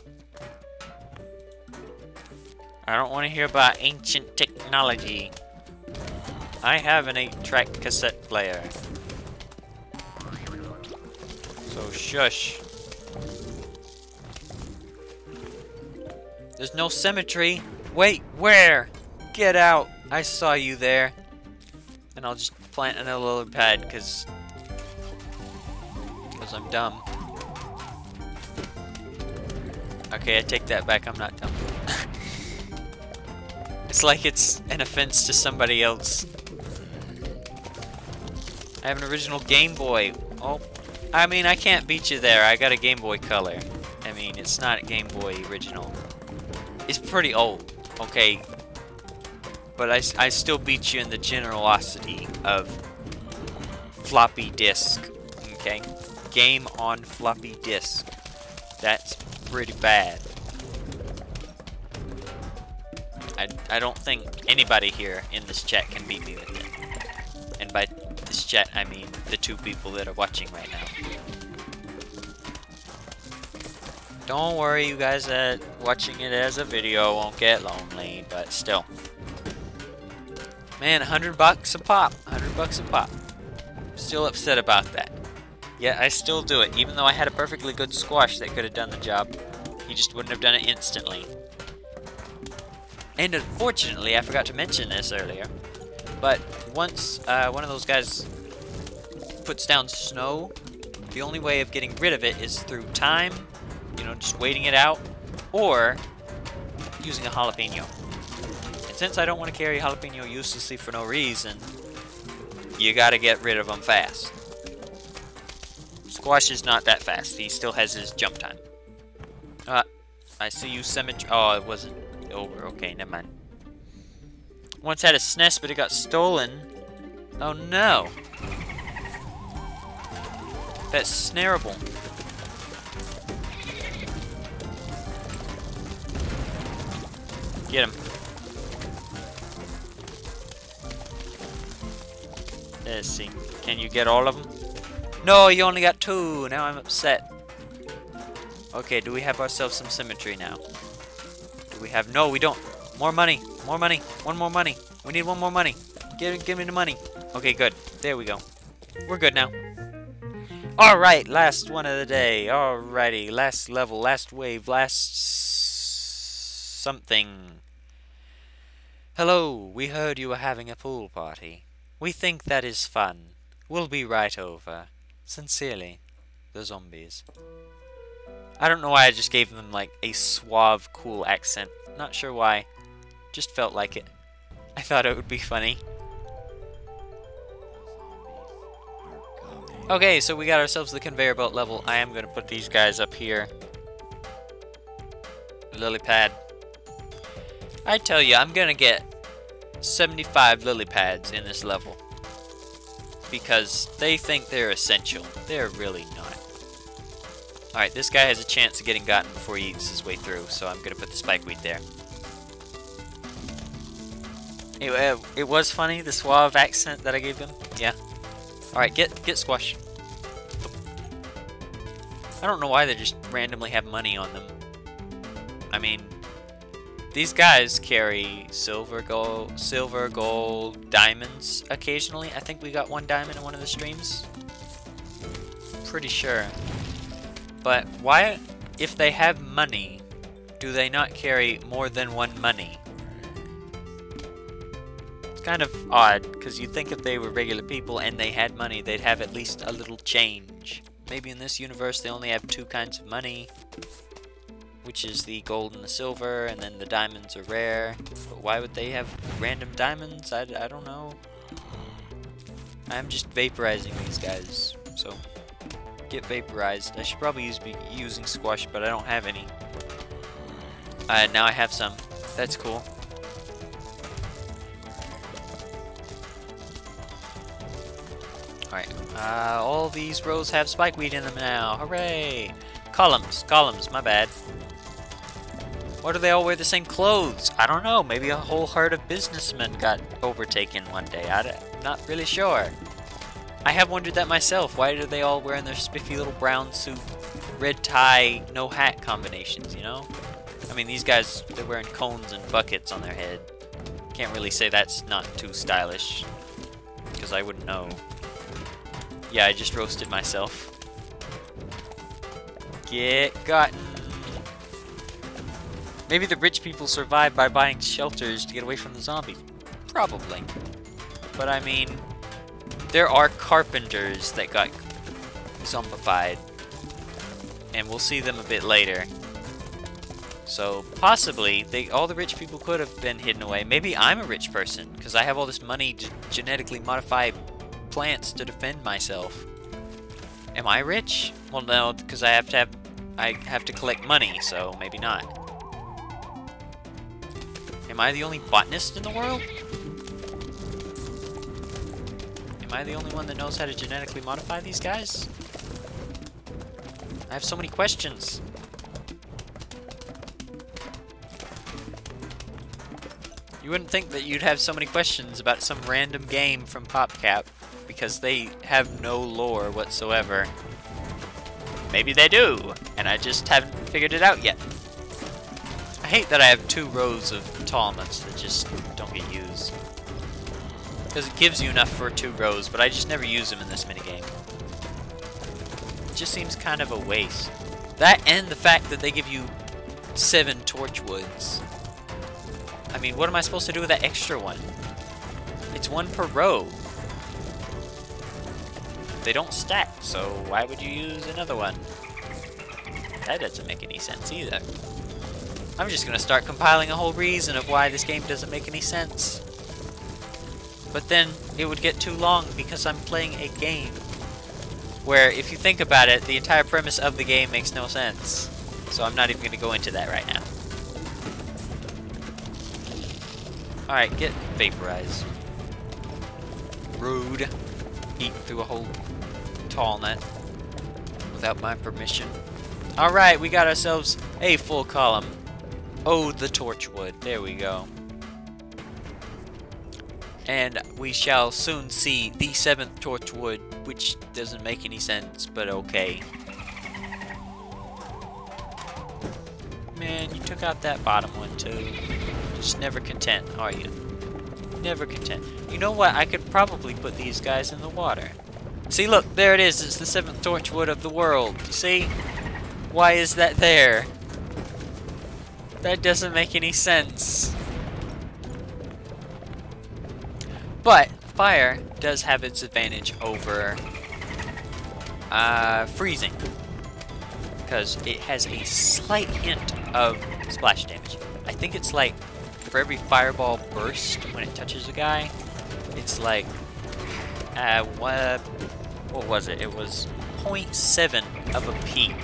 I don't want to hear about ancient technology. I have an 8-track cassette player. So shush. There's no symmetry. Wait, where? Get out. I saw you there. And I'll just plant another lily pad because I'm dumb. Okay, I take that back. I'm not dumb. It's like it's an offense to somebody else. I have an original Game Boy. Oh, I mean, I can't beat you there. I got a Game Boy Color. I mean, it's not a Game Boy original. It's pretty old, okay? But I still beat you in the generosity of floppy disk, okay? Game on floppy disk. That's pretty bad. I don't think anybody here in this chat can beat me with it. And by this chat, I mean the 2 people that are watching right now. Don't worry, you guys that watching it as a video won't get lonely, but still. Man, $100 a pop. $100 a pop. Still upset about that. Yeah, I still do it, even though I had a perfectly good squash that could have done the job. He just wouldn't have done it instantly. And unfortunately, I forgot to mention this earlier, but once one of those guys puts down snow, the only way of getting rid of it is through time, you know, just waiting it out, or using a jalapeno. And since I don't want to carry jalapeno uselessly for no reason, you gotta get rid of them fast. Squash is not that fast. He still has his jump time. I see you, symmetry. Oh, it wasn't over. Okay, never mind. Once had a SNES, but it got stolen. Oh no. That's snareable. Get him. Let's see. Can you get all of them? No, you only got 2. Now I'm upset. Okay, do we have ourselves some symmetry now? Do we have... No, we don't. More money. More money. One more money. We need one more money. Give me the money. Okay, good. There we go. We're good now. Alright, last one of the day. Alrighty, last level, last wave, last... something. Hello, we heard you were having a pool party. We think that is fun. We'll be right over. Sincerely, the zombies. I don't know why I just gave them like a suave, cool accent. Not sure why. Just felt like it. I thought it would be funny. Okay, so we got ourselves the conveyor belt level. I am going to put these guys up here. Lily pad. I tell you, I'm going to get 75 lily pads in this level. Because they think they're essential. They're really not. Alright, this guy has a chance of getting gotten before he eats his way through, so I'm going to put the spikeweed there. It was funny, the suave accent that I gave him. Yeah. Alright, get squash. I don't know why they just randomly have money on them. I mean, These guys carry silver, gold, diamonds occasionally. I think we got 1 diamond in one of the streams. Pretty sure. But why, if they have money, do they not carry more than 1 money? It's kind of odd, because you'd think if they were regular people and they had money, they'd have at least a little change. Maybe in this universe they only have 2 kinds of money, which is the gold and the silver, and then the diamonds are rare. But why would they have random diamonds? I don't know. I'm just vaporizing these guys, so get vaporized. I should probably be using squash, but I don't have any. Now I have some. That's cool. Alright, all these rows have spikeweed in them now. Hooray! Columns, my bad. Why do they all wear the same clothes? I don't know. Maybe a whole herd of businessmen got overtaken one day. I'm not really sure. I have wondered that myself. Why are they all wearing their spiffy little brown suit, red tie, no hat combinations, you know? I mean, these guys, they're wearing cones and buckets on their head. Can't really say that's not too stylish, because I wouldn't know. Yeah, I just roasted myself. Get gotten. Maybe the rich people survived by buying shelters to get away from the zombies. Probably. But I mean, there are carpenters that got zombified. And we'll see them a bit later. So possibly, all the rich people could have been hidden away. Maybe I'm a rich person, because I have all this money to genetically modify plants to defend myself. Am I rich? Well, no, because I have to collect money, so maybe not. Am I the only botanist in the world? Am I the only one that knows how to genetically modify these guys? I have so many questions. You wouldn't think that you'd have so many questions about some random game from PopCap, because they have no lore whatsoever. Maybe they do, and I just haven't figured it out yet. I hate that I have 2 rows of tallments that just don't get used. Because it gives you enough for 2 rows, but I just never use them in this minigame. It just seems kind of a waste. That and the fact that they give you 7 torchwoods. I mean, what am I supposed to do with that extra one? It's 1 per row. They don't stack, so why would you use another one? That doesn't make any sense either. I'm just gonna start compiling a whole reason of why this game doesn't make any sense. But then it would get too long because I'm playing a game where, if you think about it, the entire premise of the game makes no sense. So I'm not even gonna go into that right now. Alright, get vaporized. Rude. Eat through a whole tall net without my permission. Alright, we got ourselves a full column. Oh, the torchwood. There we go. And we shall soon see the 7th torchwood, which doesn't make any sense, but okay. Man, you took out that bottom one too. Just never content, are you? Never content. You know what? I could probably put these guys in the water. See, look, there it is. It's the 7th torchwood of the world. You see? Why is that there? That doesn't make any sense. But fire does have its advantage over freezing, because it has a slight hint of splash damage. I think it's like, for every fireball burst when it touches a guy, it's like what was it? It was 0.7 of a P.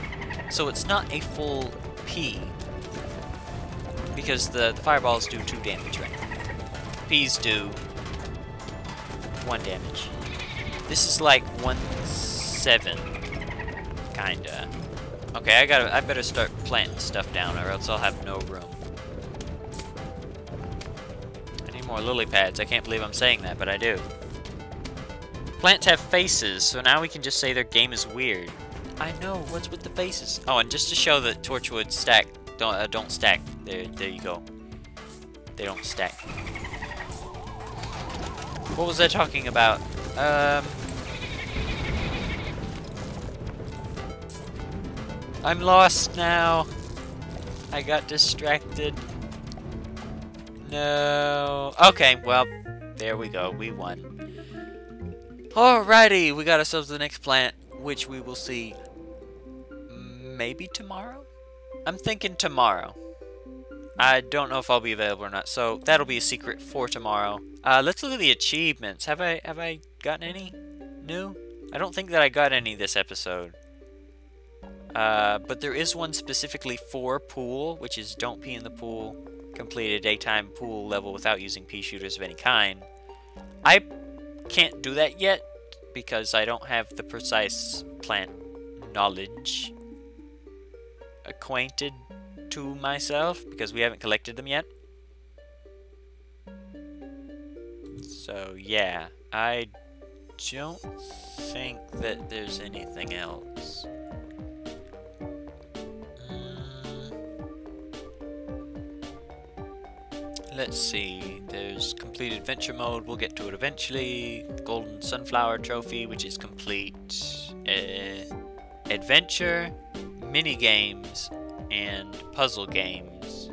So it's not a full P, because the fireballs do 2 damage, right? P's do 1 damage. This is like 1/7, kinda. Okay, I better start planting stuff down, or else I'll have no room. I need more lily pads. I can't believe I'm saying that, but I do. Plants have faces, so now we can just say their game is weird. I know. What's with the faces? Oh, and just to show that torchwood stack don't stack. There you go. they don't stack. What was I talking about? I'm lost now. I got distracted. No. Okay, well, there we go. We won. Alrighty, we got ourselves the next plant, which we will see maybe tomorrow? I'm thinking tomorrow. I don't know if I'll be available or not, so that'll be a secret for tomorrow. Let's look at the achievements. Have I gotten any new? I don't think that I got any this episode. But there is one specifically for pool, which is don't pee in the pool. Complete a daytime pool level without using pea shooters of any kind. I can't do that yet because I don't have the precise plant knowledge acquainted to myself because we haven't collected them yet. So yeah, I don't think that there's anything else. Let's see, there's complete adventure mode, we'll get to it eventually. Golden Sunflower Trophy, which is complete adventure, mini games, and puzzle games.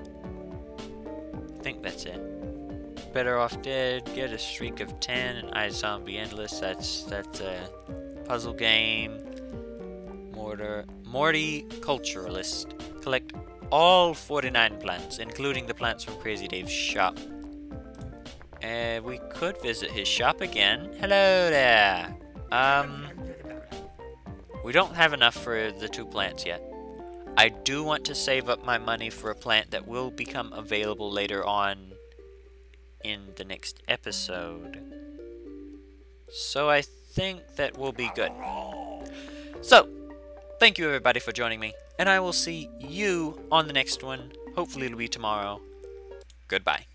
I think that's it. Better Off Dead, get a streak of 10, and iZombie Endless, that's a puzzle game. Morty Culturalist, collect all 49 plants, including the plants from Crazy Dave's shop. We could visit his shop again. Hello there. We don't have enough for the 2 plants yet. I do want to save up my money for a plant that will become available later on in the next episode. So I think that will be good. So, thank you everybody for joining me, and I will see you on the next one. Hopefully it'll be tomorrow. Goodbye.